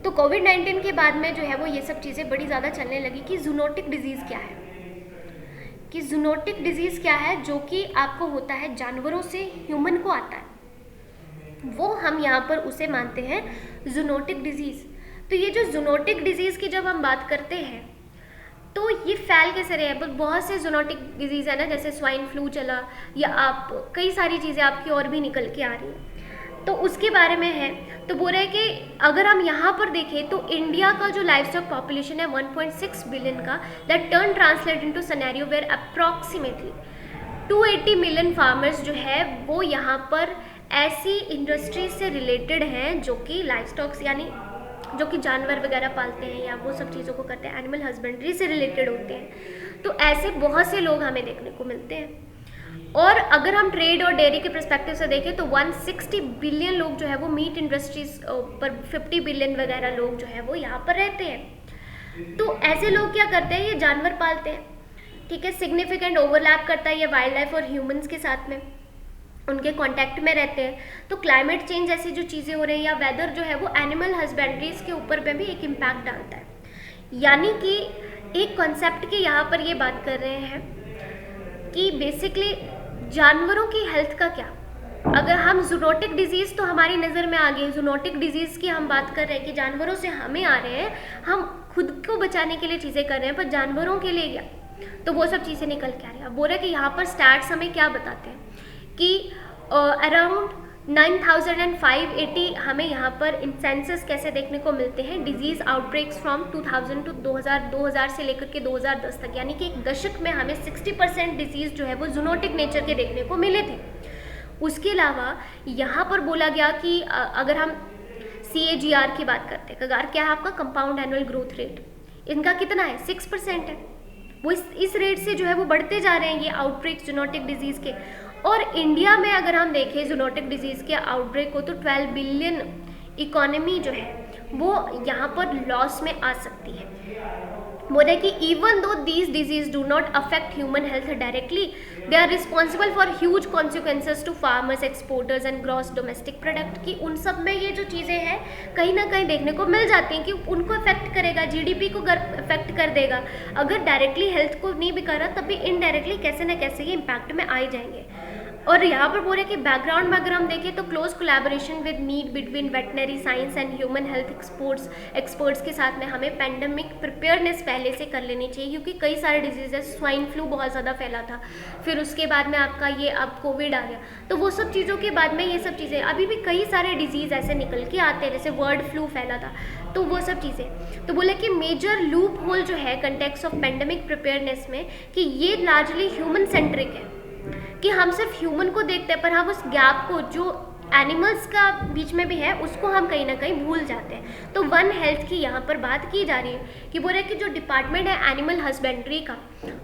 Speaker 1: तो कोविड-19 के बाद में जो है वो ये सब चीज़ें बड़ी ज़्यादा चलने लगी कि जूनोटिक डिजीज़ क्या है, कि जूनोटिक डिजीज़ क्या है जो कि आपको होता है जानवरों से ह्यूमन को आता है, वो हम यहाँ पर उसे मानते हैं जूनोटिक डिजीज़। तो ये जो जूनोटिक डिजीज़ की जब हम बात करते हैं तो ये फैल कैसे रहे हैं, बहुत से जूनोटिक डिजीज़ है ना, जैसे स्वाइन फ्लू चला या आप कई सारी चीज़ें आपकी और भी निकल के आ रही हैं, तो उसके बारे में है। तो बोल रहे हैं कि अगर हम यहाँ पर देखें तो इंडिया का जो लाइफ स्टॉक पॉपुलेशन है 1.6 बिलियन का, that turn translate into scenario where approximately 280 million farmers जो है वो यहाँ पर ऐसी इंडस्ट्रीज से रिलेटेड हैं जो कि लाइफ स्टॉक्स यानी जो कि जानवर वगैरह पालते हैं या वो सब चीज़ों को करते हैं, एनिमल हस्बेंड्री से रिलेटेड होते हैं। तो ऐसे बहुत से लोग हमें देखने को मिलते हैं। और अगर हम ट्रेड और डेयरी के पर्सपेक्टिव से देखें तो 160 बिलियन लोग जो है वो मीट इंडस्ट्रीज पर 50 बिलियन वगैरह लोग जो है वो यहाँ पर रहते हैं। तो ऐसे लोग क्या करते हैं, ये जानवर पालते हैं, ठीक है, सिग्निफिकेंट ओवरलैप करता है ये वाइल्ड लाइफ और ह्यूमंस के साथ में, उनके कांटेक्ट में रहते हैं। तो क्लाइमेट चेंज ऐसी जो चीज़ें हो रही हैं या वेदर जो है वो एनिमल हस्बेंड्रीज के ऊपर पे भी एक इम्पैक्ट डालता है। यानी कि एक कॉन्सेप्ट की यहाँ पर ये बात कर रहे हैं कि बेसिकली जानवरों की हेल्थ का क्या, अगर हम जूनोटिक डिजीज़ तो हमारी नज़र में आ गई, जूनोटिक डिजीज़ की हम बात कर रहे हैं कि जानवरों से हमें आ रहे हैं, हम खुद को बचाने के लिए चीज़ें कर रहे हैं, पर जानवरों के लिए क्या, तो वो सब चीज़ें निकल के आ रही हैं। अब बोल रहे हैं कि यहाँ पर स्टैट्स हमें क्या बताते हैं कि अराउंड 9580 हमें यहाँ पर इंसेंसेस कैसे देखने को मिलते हैं डिजीज़ आउटब्रेक्स फ्रॉम 2000 टू 2000 से लेकर के 2010 तक, यानी कि एक दशक में हमें 60% डिजीज़ जो है वो जूनोटिक नेचर के देखने को मिले थे। उसके अलावा यहाँ पर बोला गया कि अगर हम CAGR की बात करते हैं, कगार क्या है आपका, कंपाउंड एनुअल ग्रोथ रेट, इनका कितना है, 6% है। वो इस रेट से जो है वो बढ़ते जा रहे हैं ये आउटब्रेक जूनोटिक डिजीज़ के। और इंडिया में अगर हम देखें जूनोटिक डिजीज़ के आउटब्रेक को तो 12 बिलियन इकोनॉमी जो है वो यहाँ पर लॉस में आ सकती है। बोल रहे कि even though these disease do not affect human health directly, they are responsible for huge consequences to farmers, exporters and gross domestic product, की उन सब में ये जो चीज़ें हैं कहीं ना कहीं देखने को मिल जाती हैं कि उनको इफेक्ट करेगा, GDP को इफेक्ट कर देगा। अगर डायरेक्टली हेल्थ को नहीं भी कर रहा तब भी इनडायरेक्टली कैसे ना कैसे ये इम्पैक्ट में आ ही जाएंगे। और यहाँ पर बोल रहे कि बैकग्राउंड में अगर हम देखें तो close collaboration with need between veterinary science and human health experts के साथ में हमें पेंडेमिक प्रिपेयरनेस पहले से कर लेनी चाहिए, क्योंकि कई सारे डिजीजेस, स्वाइन फ्लू बहुत ज़्यादा फैला था, फिर उसके बाद में आपका ये अब कोविड आ गया, तो वो सब चीज़ों के बाद में ये सब चीज़ें, अभी भी कई सारे डिजीज़ ऐसे निकल के आते हैं, जैसे बर्ड फ्लू फैला था, तो वो सब चीज़ें। तो बोले कि मेजर लूप होल जो है कंटेक्स्ट ऑफ पेंडेमिक प्रिपेयरनेस में, कि ये लार्जली ह्यूमन सेंट्रिक है, कि हम सिर्फ ह्यूमन को देखते हैं, पर हम उस गैप को जो एनिमल्स का बीच में भी है उसको हम कहीं ना कहीं भूल जाते हैं। तो वन हेल्थ की यहाँ पर बात की जा रही है कि बोल रहे कि जो डिपार्टमेंट है एनिमल हस्बेंड्री का,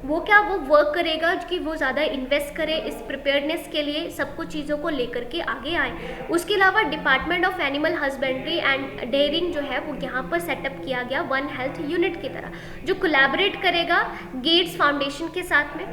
Speaker 1: वो क्या वो वर्क करेगा कि वो ज़्यादा इन्वेस्ट करे इस प्रिपेयरनेस के लिए, सब कुछ चीज़ों को लेकर के आगे आए। उसके अलावा department of animal husbandry and dairying जो है वो यहाँ पर सेटअप किया गया वन हेल्थ यूनिट की तरह, जो कोलैबोरेट करेगा गेट्स फाउंडेशन के साथ में,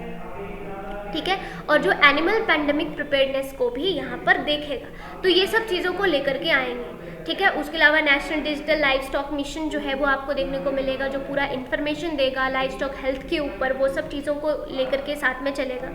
Speaker 1: ठीक है, और जो एनिमल पेंडेमिक प्रिपेयरनेस को भी यहाँ पर देखेगा। तो ये सब चीज़ों को लेकर के आएंगे, ठीक है। उसके अलावा national digital live stock mission जो है वो आपको देखने को मिलेगा, जो पूरा इन्फॉर्मेशन देगा लाइव स्टॉक हेल्थ के ऊपर, वो सब चीज़ों को लेकर के साथ में चलेगा,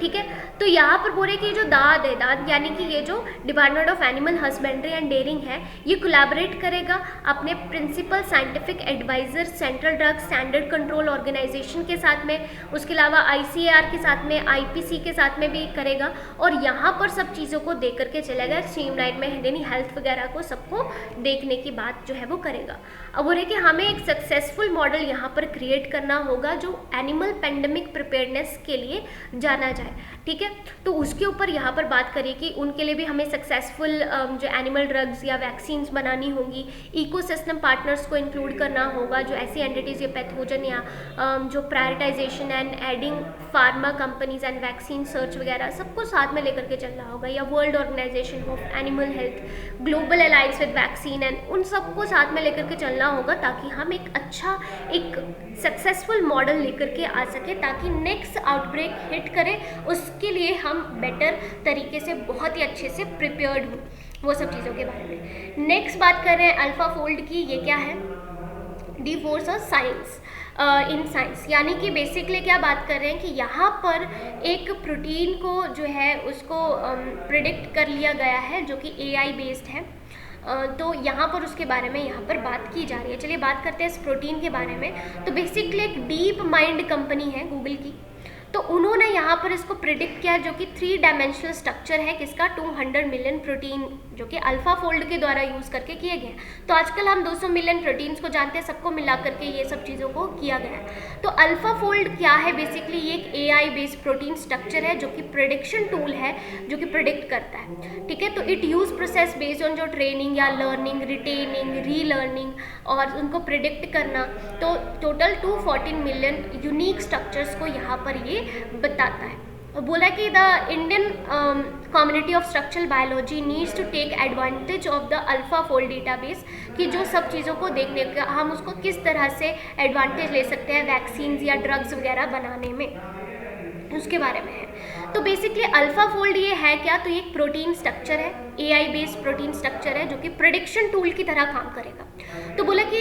Speaker 1: ठीक है। तो यहाँ पर बोले कि जो दाद है, दाद यानी कि ये जो department of animal husbandry and dairying है, ये कोलैबोरेट करेगा अपने principal scientific adviser central drug standard control organisation के साथ में, उसके अलावा ICAR के साथ में, IPC के साथ में भी करेगा, और यहाँ पर सब चीज़ों को देख करके चलेगा, स्ट्रीमलाइन में यानी हेल्थ वगैरह को सबको देखने की बात जो है वो करेगा। अब बोले कि हमें एक सक्सेसफुल मॉडल यहाँ पर क्रिएट करना होगा जो एनिमल पेंडेमिक प्रिपेयरनेस के लिए जाना जाए, ठीक है। तो उसके ऊपर यहाँ पर बात करें कि उनके लिए भी हमें सक्सेसफुल जो एनिमल ड्रग्स या वैक्सीन्स बनानी होंगी, इकोसिस्टम पार्टनर्स को इंक्लूड करना होगा, जो ऐसी एंटिटीज या पैथोजन या जो prioritisation and aiding pharma companies and vaccine search वगैरह सबको साथ में लेकर के चलना होगा, या world organisation of animal health, global alliance with vaccine and उन सबको साथ में लेकर के चलना होगा, ताकि हम एक अच्छा एक सक्सेसफुल मॉडल लेकर के आ सके, ताकि नेक्स्ट आउटब्रेक हिट करे उसके लिए हम बेटर तरीके से बहुत ही अच्छे से प्रिपेयर्ड हो, वो सब चीज़ों के बारे में। नेक्स्ट बात कर रहे हैं अल्फा फोल्ड की। ये क्या है? D force of science in science, यानी कि बेसिकली क्या बात कर रहे हैं कि यहाँ पर एक प्रोटीन को जो है उसको प्रिडिक्ट कर लिया गया है, जो कि AI बेस्ड है। तो यहाँ पर उसके बारे में यहाँ पर बात की जा रही है। चलिए बात करते हैं इस प्रोटीन के बारे में। तो बेसिकली एक डीप माइंड कंपनी है गूगल की, तो उन्होंने यहाँ पर इसको प्रिडिक्ट किया, जो कि 3 डायमेंशनल स्ट्रक्चर है किसका, 200 मिलियन प्रोटीन, जो कि अल्फा फोल्ड के द्वारा यूज़ करके किए गए हैं। तो आजकल हम 200 मिलियन प्रोटीन्स को जानते हैं, सबको मिला करके ये सब चीज़ों को किया गया है। तो अल्फा फोल्ड क्या है? बेसिकली ये एक AI बेस्ड प्रोटीन स्ट्रक्चर है, जो कि प्रिडिक्शन टूल है, जो कि प्रिडिक्ट करता है, ठीक है। तो it use process based on जो ट्रेनिंग या लर्निंग, रिटेनिंग, रीलर्निंग और उनको प्रिडिक्ट करना। तो टोटल 214 मिलियन यूनिक स्ट्रक्चर्स को यहाँ पर ये बताता है। बोला कि the Indian community of structural biology needs to take advantage of the AlphaFold database, कि जो सब चीज़ों को देखने का हम उसको किस तरह से एडवांटेज ले सकते हैं वैक्सीन्स या ड्रग्स वगैरह बनाने में, उसके बारे में है। तो बेसिकली अल्फा फोल्ड ये है क्या? तो ये एक प्रोटीन स्ट्रक्चर है, AI बेस्ड प्रोटीन स्ट्रक्चर है, जो कि प्रिडिक्शन टूल की तरह काम करेगा। तो बोला कि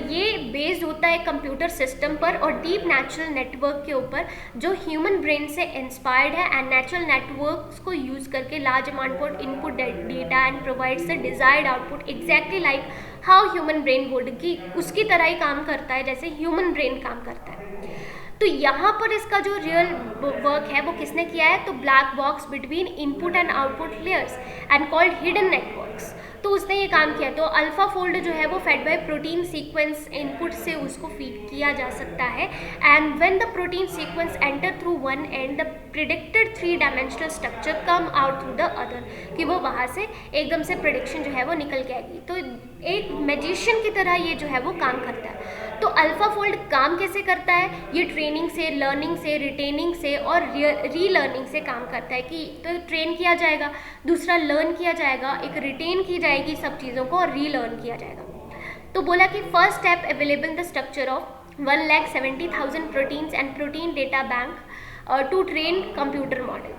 Speaker 1: ये बेस्ड होता है कंप्यूटर सिस्टम पर और डीप नेचुरल नेटवर्क के ऊपर, जो ह्यूमन ब्रेन से इंस्पायर्ड है, एंड नेचुरल नेटवर्क्स को यूज़ करके large amount of input data and provides the desired output exactly like how human brain would, कि उसकी तरह ही काम करता है जैसे ह्यूमन ब्रेन काम करता है। तो यहाँ पर इसका जो रियल वर्क है वो किसने किया है? तो black box between input and output layers and called hidden networks, तो उसने ये काम किया। तो अल्फा फोल्ड जो है वो fed by protein sequence input से उसको फीड किया जा सकता है, and when the protein sequence enter through one and the predicted 3 dimensional structure come out through the other, कि वो वहाँ से एकदम से प्रिडिक्शन जो है वो निकल के आएगी। तो एक मैजिशियन की तरह ये जो है वो काम करता है। तो अल्फा फोल्ड काम कैसे करता है? ये ट्रेनिंग से, लर्निंग से, रिटेनिंग से और रीलर्निंग से काम करता है, कि तो ट्रेन किया जाएगा, दूसरा लर्न किया जाएगा, एक रिटेन की जाएगी सब चीज़ों को और रीलर्न किया जाएगा। तो बोला कि first step available the structure of 1,70,000 proteins and protein data bank to train computer model,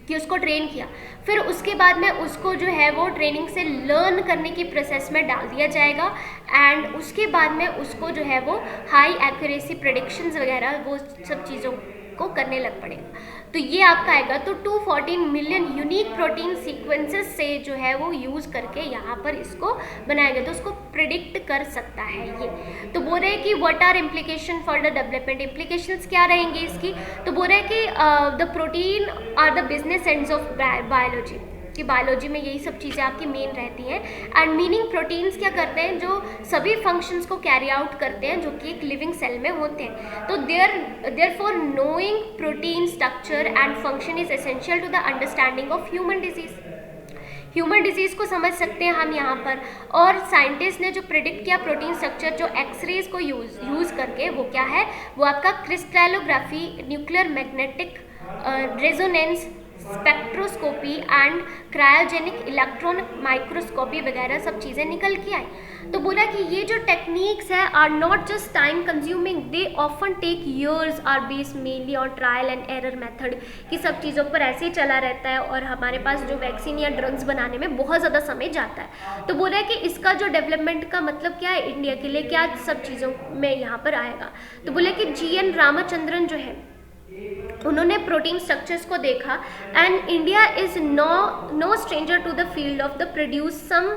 Speaker 1: कि उसको ट्रेन किया, फिर उसके बाद में उसको जो है वो ट्रेनिंग से लर्न करने की प्रोसेस में डाल दिया जाएगा, एंड उसके बाद में उसको जो है वो हाई एक्यूरेसी प्रेडिक्शंस वगैरह वो सब चीज़ों को करने लग पड़ेगा। तो ये आपका आएगा, तो 214 मिलियन यूनिक प्रोटीन सीक्वेंसेस से जो है वो यूज़ करके यहाँ पर इसको बनाया गया, तो उसको प्रिडिक्ट कर सकता है ये। तो बोल रहे हैं कि what are implication for the development, implications क्या रहेंगे इसकी। तो बोल रहे हैं कि the protein are the business ends of biology, कि बायोलॉजी में यही सब चीज़ें आपकी मेन रहती हैं। एंड मीनिंग प्रोटीन्स क्या करते हैं, जो सभी फंक्शंस को कैरी आउट करते हैं जो कि एक लिविंग सेल में होते हैं। तो therefore knowing protein structure and function is essential to the understanding of human disease. Human disease को समझ सकते हैं हम यहाँ पर। और साइंटिस्ट ने जो प्रिडिक्ट किया प्रोटीन स्ट्रक्चर, जो एक्सरेज को यूज़ करके, वो क्या है, वो आपका crystallography, nuclear magnetic resonance spectroscopy and cryogenic electron microscopy वगैरह सब चीज़ें निकल के आई। तो बोला कि ये जो टेक्निक्स है are not just time consuming, they often take years, are based mainly on trial and error method, कि सब चीज़ों पर ऐसे ही चला रहता है और हमारे पास जो वैक्सीन या ड्रग्स बनाने में बहुत ज़्यादा समय जाता है। तो बोला है कि इसका जो डेवलपमेंट का मतलब क्या है इंडिया के लिए, क्या सब चीज़ों में यहाँ पर आएगा। तो बोले कि GN रामचंद्रन जो है उन्होंने प्रोटीन स्ट्रक्चर्स को देखा, and India is no stranger to the field of the produce some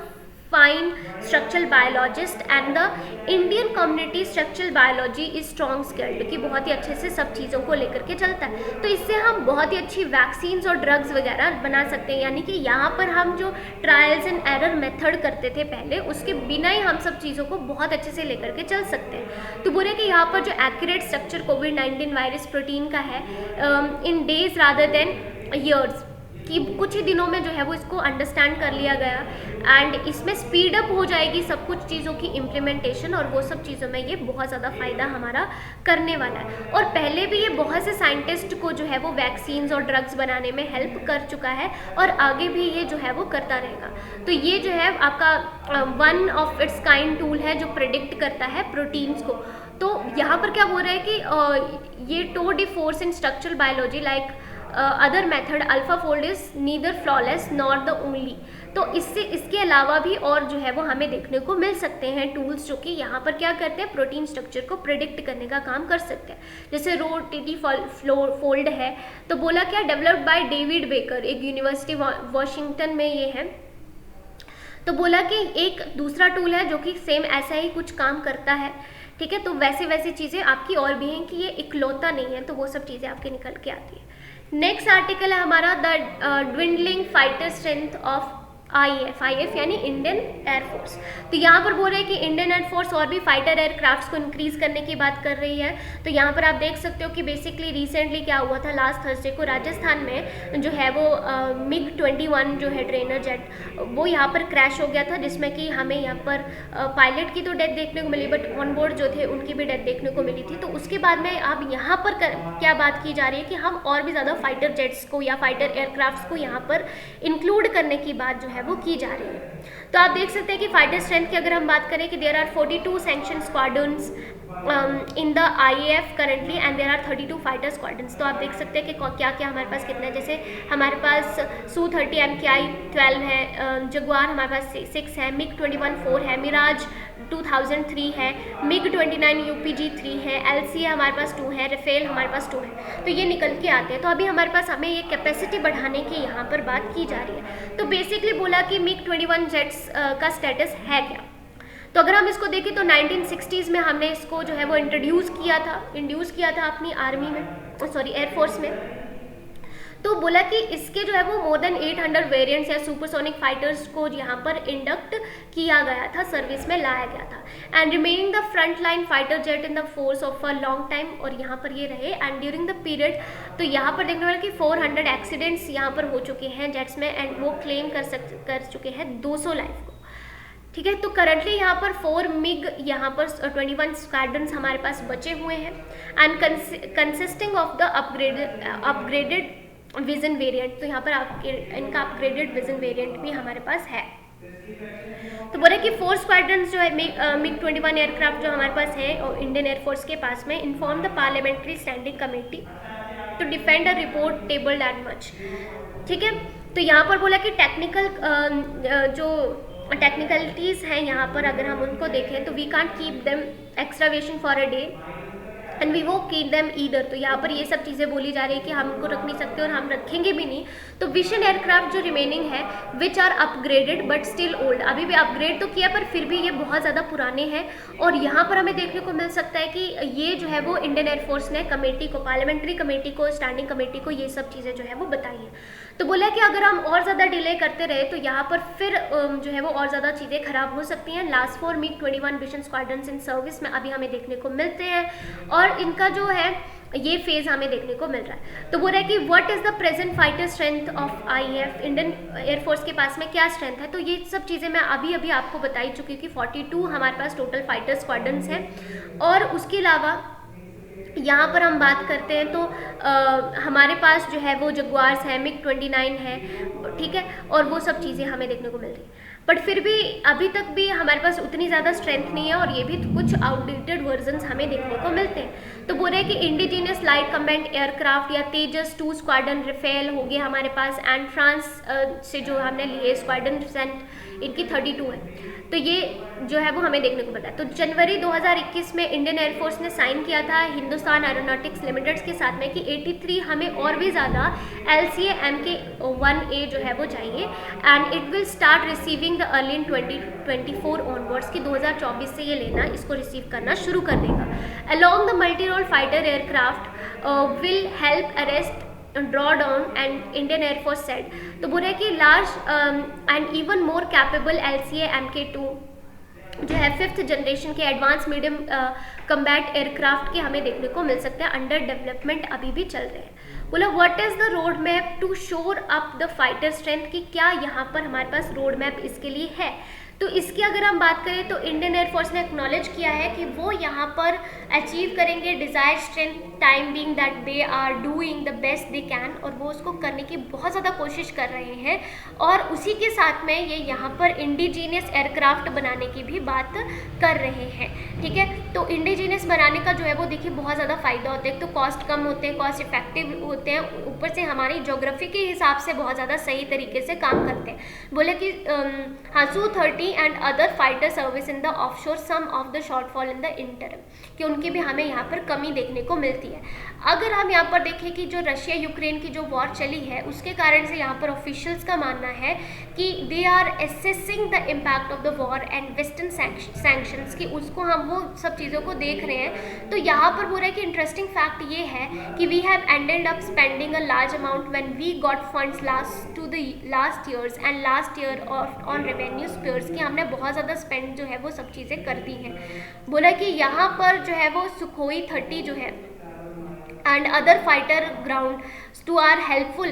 Speaker 1: fine structural biologist and the Indian community structural biology is strong skilled, कि बहुत ही अच्छे से सब चीज़ों को लेकर के चलता है। तो इससे हम बहुत ही अच्छी वैक्सीन्स और ड्रग्स वगैरह बना सकते हैं, यानी कि यहाँ पर हम जो ट्रायल्स एंड एरर मेथड करते थे पहले, उसके बिना ही हम सब चीज़ों को बहुत अच्छे से लेकर के चल सकते हैं। तो बोले कि यहाँ पर जो एक्यूरेट स्ट्रक्चर कोविड-19 वायरस प्रोटीन का है इन डेज रादर देन ईयर्स, कि कुछ ही दिनों में जो है वो इसको अंडरस्टैंड कर लिया गया, एंड इसमें स्पीड अप हो जाएगी सब कुछ चीज़ों की इम्प्लीमेंटेशन, और वो सब चीज़ों में ये बहुत ज़्यादा फ़ायदा हमारा करने वाला है। और पहले भी ये बहुत से साइंटिस्ट को जो है वो वैक्सीन्स और ड्रग्स बनाने में हेल्प कर चुका है, और आगे भी ये जो है वो करता रहेगा। तो ये जो है आपका one of its kind tool है जो प्रिडिक्ट करता है प्रोटीन्स को। तो यहाँ पर क्या बोल रहा है कि ये tour de force in structural biology like other method AlphaFold is neither flawless not the only. तो इसके अलावा भी और जो है वो हमें देखने को मिल सकते हैं टूल्स, जो कि यहाँ पर क्या करते हैं, प्रोटीन स्ट्रक्चर को प्रिडिक्ट करने का काम कर सकते हैं। जैसे रोटेटी फोल्ड है, तो बोला क्या, डेवलप्ड बाय डेविड बेकर, एक यूनिवर्सिटी वॉशिंगटन में ये है। तो बोला कि एक दूसरा टूल है जो कि सेम ऐसा ही कुछ काम करता है, ठीक है। तो वैसी चीज़ें आपकी और भी हैं, कि ये इकलौता नहीं है, तो वो सब चीज़ें आपके निकल के आती है। नेक्स्ट आर्टिकल है हमारा the dwindling fighter strength of IAF यानी इंडियन एयरफोर्स। तो यहाँ पर बोल रहे हैं कि इंडियन एयरफोर्स और भी फाइटर एयरक्राफ्ट्स को इंक्रीज करने की बात कर रही है। तो यहाँ पर आप देख सकते हो कि बेसिकली रिसेंटली क्या हुआ था, लास्ट थर्सडे को राजस्थान में जो है वो MiG-21 जो है ट्रेनर जेट, वो यहाँ पर क्रैश हो गया था, जिसमें कि हमें यहाँ पर पायलट की तो डेथ देखने को मिली, बट ऑन बोर्ड जो थे उनकी भी डेथ देखने को मिली थी। तो उसके बाद में अब यहाँ पर क्या बात की जा रही है कि हम और भी ज़्यादा फाइटर जेट्स को या फाइटर एयरक्राफ्ट्स को यहाँ पर इंक्लूड करने की बात जो है वो की जा रही है। तो आप देख सकते हैं कि फाइटर स्ट्रेंथ की अगर हम बात करें कि there are 42 sanction squadrons in the IAF currently and there are 32 fighter squadrons. तो आप देख सकते हैं कि क्या क्या हमारे पास कितने, जैसे हमारे पास Su-30 MKI 12 है, जगुआर हमारे पास 6 है, MiG-21 4 है, मिराज 2003 है, MiG-29 UPG 3 है, LCA हमारे पास 2 है, राफेल हमारे पास 2 है। तो ये निकल के आते हैं। तो अभी हमारे पास हमें ये कैपेसिटी बढ़ाने की यहाँ पर बात की जा रही है। तो बेसिकली बोला कि MiG-21 जेट्स का स्टेटस है क्या। तो अगर हम इसको देखें तो 1960s में हमने इसको जो है वो इंड्यूस किया था अपनी आर्मी में, सॉरी एयरफोर्स में। तो बोला कि इसके जो है वो मोर देन 800 वेरिएंट्स या सुपरसोनिक फाइटर्स को यहाँ पर इंडक्ट किया गया था, सर्विस में लाया गया था, and remaining the front line fighter jet in the force of a long time, और यहाँ पर ये रहे। एंड ड्यूरिंग द पीरियड, तो यहाँ पर देखने वाला कि 400 एक्सीडेंट्स यहाँ पर हो चुके हैं जेट्स में, एंड वो क्लेम कर चुके हैं 200 लाइफ को, ठीक है। तो करंटली यहाँ पर 4 MiG यहाँ पर 21 स्क्वाड्रन्स हमारे पास बचे हुए हैं, and consisting of the upgraded vision variant. तो यहाँ पर आपके इनका अपग्रेडेड विजन वेरिएंट भी हमारे पास है। तो बोले कि 4 स्क्वाड्रन्स जो है MiG-21 एयरक्राफ्ट जो हमारे पास है और इंडियन एयरफोर्स के पास में, inform the parliamentary standing committee to defend a report table that much, ठीक है। तो यहाँ पर बोला कि जो टेक्निकलिटीज़ हैं यहाँ पर अगर हम उनको देखें तो we can't keep them extravagation for a day, and we वो कीप देम ईदर। तो यहाँ पर ये सब चीज़ें बोली जा रही है कि हम उनको रख नहीं सकते और हम रखेंगे भी नहीं। तो विशन एयरक्राफ्ट जो रिमेनिंग है which are upgraded but still old, अभी भी अपग्रेड तो किया पर फिर भी ये बहुत ज़्यादा पुराने हैं। और यहाँ पर हमें देखने को मिल सकता है कि ये जो है वो इंडियन एयरफोर्स ने कमेटी को, पार्लियामेंट्री कमेटी को, स्टैंडिंग कमेटी को ये सब चीज़ें जो है वो बताई है। तो बोला कि अगर हम और ज़्यादा डिले करते रहे तो यहाँ पर फिर जो है वो और ज़्यादा चीज़ें खराब हो सकती हैं। Last 4 MiG-21 Bison squadrons in service में अभी हमें देखने को मिलते हैं और इनका जो है ये फेज हमें देखने को मिल रहा है। तो बोल रहा है कि what is the present fighter strength of IAF, Indian air force के पास में क्या स्ट्रेंथ है। तो ये सब चीज़ें मैं अभी आपको बता ही चुकी हूँ कि 42 हमारे पास टोटल फाइटर स्क्वाड्रन्स हैं। और उसके अलावा यहाँ पर हम बात करते हैं तो हमारे पास जो है वो जगुआर्स है, MiG-29 है, ठीक है, और वो सब चीज़ें हमें देखने को मिल रही है। बट फिर भी अभी तक भी हमारे पास उतनी ज़्यादा स्ट्रेंथ नहीं है और ये भी कुछ आउटडेटेड वर्जन्स हमें देखने को मिलते हैं। तो बोल रहे हैं कि इंडिजीनियस लाइट कम्बैट एयरक्राफ्ट या तेजस 2 स्क्वाड्रन राफेल हो गया हमारे पास, एंड फ्रांस से जो हमने लिए स्क्वाड्रन सेंट इनकी 32 है। तो ये जो है वो हमें देखने को मिलता है। तो जनवरी 2021 में इंडियन एयरफोर्स ने साइन किया था हिंदुस्तान एरोनॉटिक्स लिमिटेड के साथ में कि 83 हमें और भी ज़्यादा LCA Mk-1A जो है वो चाहिए, and it will start receiving the early in 2024 onwards की 2024 से ये लेना, इसको रिसीव करना शुरू कर देगा। Along the multi role fighter aircraft will help arrest draw down and Indian air force said. तो बोल रहे हैं कि large and even more capable LCA Mk-2 जो है 5th जनरेशन के एडवांस मीडियम कम्बैट एयरक्राफ्ट के हमें देखने को मिल सकते हैं, अंडर डेवलपमेंट अभी भी चल रहे हैं। बोला what is the road map to shore up the fighter strength, कि क्या यहाँ पर हमारे पास रोड मैप इसके लिए है। तो इसकी अगर हम बात करें तो इंडियन एयरफोर्स ने एक्नॉलेज किया है कि वो यहाँ पर अचीव करेंगे desire strength time being that they are doing the best they can, और वो उसको करने की बहुत ज़्यादा कोशिश कर रहे हैं। और उसी के साथ में ये यहाँ पर इंडिजीनियस एयरक्राफ्ट बनाने की भी बात कर रहे हैं, ठीक है। तो इंडिजीनियस बनाने का जो है वो देखिए बहुत ज़्यादा फ़ायदा होता है। एक तो कॉस्ट कम होते हैं, कॉस्ट इफेक्टिव होते हैं, ऊपर से हमारी ज्योग्राफी के हिसाब से बहुत ज़्यादा सही तरीके से काम करते हैं। बोले कि हाँ Su-30 and other fighter service in the offshore some of the shortfall in the interim, कि उनकी भी हमें यहाँ पर कमी देखने को मिलती है। अगर हम यहाँ पर देखें कि जो रशिया यूक्रेन की जो वॉर चली है उसके कारण से यहाँ पर ऑफिशियल्स का मानना है कि they are assessing the impact of the war and western sanctions, कि उसको हम वो सब चीज़ों को देख रहे हैं। तो यहाँ पर बोल रहे हैं कि इंटरेस्टिंग फैक्ट ये है कि we have ended up spending a large amount when we got funds last years and last year on revenue spares, कि हमने बहुत ज़्यादा स्पेंड जो है वो सब चीज़ें कर दी हैं। बोला कि यहाँ पर जो है वो सुखोई 30 जो है and other fighter grounds to are helpful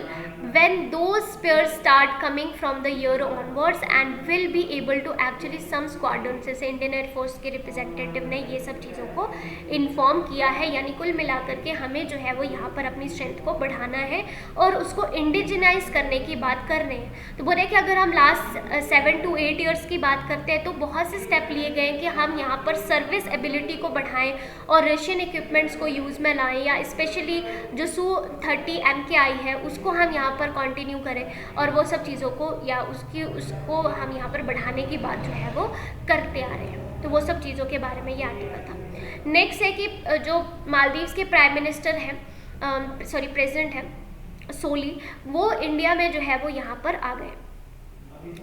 Speaker 1: when those spares start coming from the year onwards and will be able to actually some squadrons, जैसे इंडियन एयरफोर्स के रिप्रेजेंटेटिव ने ये सब चीज़ों को इन्फॉर्म किया है। यानी कुल मिलाकर के हमें जो है वो यहाँ पर अपनी स्ट्रेंथ को बढ़ाना है और उसको इंडिजिनाइज करने की बात कर रहे हैं। तो बोल रहे हैं कि अगर हम लास्ट 7 to 8 ईयर्स की बात करते हैं तो बहुत से स्टेप लिए गए कि हम यहाँ पर सर्विस एबिलिटी को बढ़ाएं और रशियन इक्विपमेंट्स को यूज़ में लाएं, या स्पेशली जो Su-30 MKI है उसको हम यहाँ पर कंटिन्यू करें और वो सब चीज़ों को या उसको हम यहाँ पर बढ़ाने की बात जो है वो करते आ रहे हैं। तो वो सब चीज़ों के बारे में ये आर्टिकल था। नेक्स्ट है कि जो मालदीव्स के प्राइम मिनिस्टर हैं प्रेसिडेंट हैं सोली, वो इंडिया में जो है वो यहाँ पर आ गए।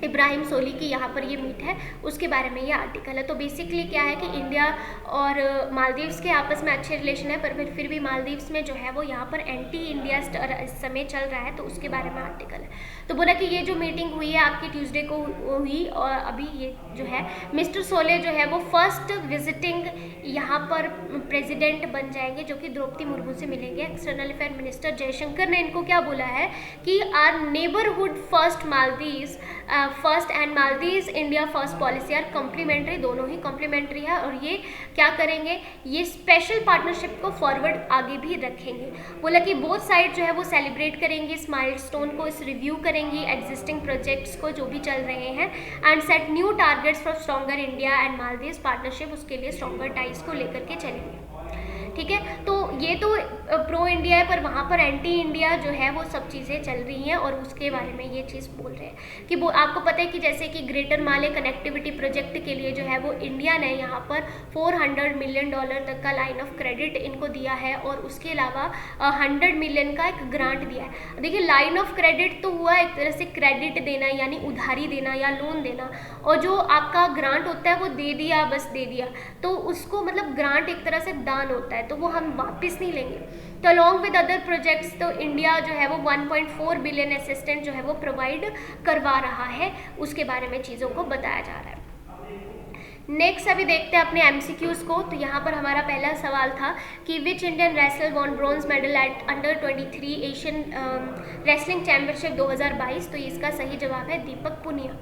Speaker 1: इब्राहिम सोली की यहाँ पर ये मीट है, उसके बारे में ये आर्टिकल है। तो बेसिकली क्या है कि इंडिया और मालदीव्स के आपस में अच्छे रिलेशन है, पर फिर भी मालदीव्स में जो है वो यहाँ पर एंटी इंडिया इस समय चल रहा है, तो उसके बारे में आर्टिकल है। तो बोला कि ये जो मीटिंग हुई है आपकी ट्यूसडे को हुई और अभी ये जो है मिस्टर सोले जो है वो फर्स्ट विजिटिंग यहाँ पर प्रेसिडेंट बन जाएंगे, जो कि द्रौपदी मुर्मू से मिलेंगे। एक्सटर्नल अफेयर मिनिस्टर जयशंकर ने इनको क्या बोला है कि our neighbourhood first Maldives first and Maldives India first policy are complementary, दोनों ही कॉम्प्लीमेंट्री है और ये क्या करेंगे, ये स्पेशल पार्टनरशिप को फॉरवर्ड आगे भी रखेंगे। बोला कि बोथ साइड जो है वो सेलिब्रेट करेंगे इस माइलस्टोन को, इस रिव्यू करेंगी एग्जिस्टिंग प्रोजेक्ट्स को जो भी चल रहे हैं and set new targets for stronger India and Maldives partnership, उसके लिए स्ट्रॉन्गर टाइज को लेकर के चलेंगे। ठीक है। तो ये तो प्रो इंडिया है, पर वहाँ पर एंटी इंडिया जो है वो सब चीज़ें चल रही हैं और उसके बारे में ये चीज़ बोल रहे हैं कि वो आपको पता है कि जैसे कि ग्रेटर माले कनेक्टिविटी प्रोजेक्ट के लिए जो है वो इंडिया ने यहाँ पर $400 मिलियन तक का लाइन ऑफ क्रेडिट इनको दिया है और उसके अलावा 100 मिलियन का एक ग्रांट दिया है। देखिए लाइन ऑफ क्रेडिट तो हुआ एक तरह से क्रेडिट देना यानी उधारी देना या लोन देना, और जो आपका ग्रांट होता है वो दे दिया, बस दे दिया, तो उसको मतलब ग्रांट एक तरह से दान होता है, तो वो हम वापस नहीं लेंगे। तो अलॉन्ग विद अदर प्रोजेक्ट्स तो इंडिया जो है वो 1.4 बिलियन असिस्टेंट जो है वो प्रोवाइड करवा रहा है, उसके बारे में चीज़ों को बताया जा रहा है। नेक्स्ट अभी देखते हैं अपने एमसीक्यूज़ को। तो यहाँ पर हमारा पहला सवाल था कि which Indian wrestler won bronze medal at under 23 Asian wrestling championship 2022, तो इसका सही जवाब है दीपक पुनिया।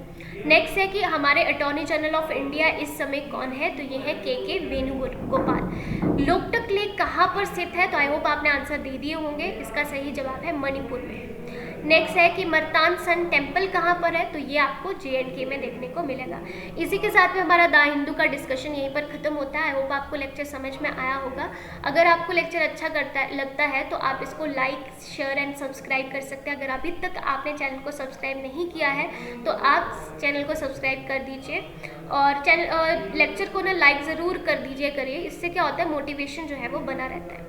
Speaker 1: नेक्स्ट है कि हमारे अटॉर्नी जनरल ऑफ इंडिया इस समय कौन है, तो ये है के वेणुगोपाल। लोकटक लेक कहाँ पर स्थित है, तो आई होप आपने आंसर दे दिए होंगे, इसका सही जवाब है मणिपुर में। नेक्स्ट है कि मर्तान सन टेम्पल कहाँ पर है, तो ये आपको JNK में देखने को मिलेगा। इसी के साथ में हमारा द हिंदू का डिस्कशन यहीं पर खत्म होता है। आई होप आपको लेक्चर समझ में आया होगा। अगर आपको लेक्चर अच्छा लगता है तो आप इसको लाइक शेयर एंड सब्सक्राइब कर सकते हैं। अगर अभी तक आपने चैनल को सब्सक्राइब नहीं किया है तो आप चैनल को सब्सक्राइब कर दीजिए और लेक्चर को ना लाइक ज़रूर कर दीजिए करिए, इससे क्या होता है मोटिवेशन जो है वो बना रहता है।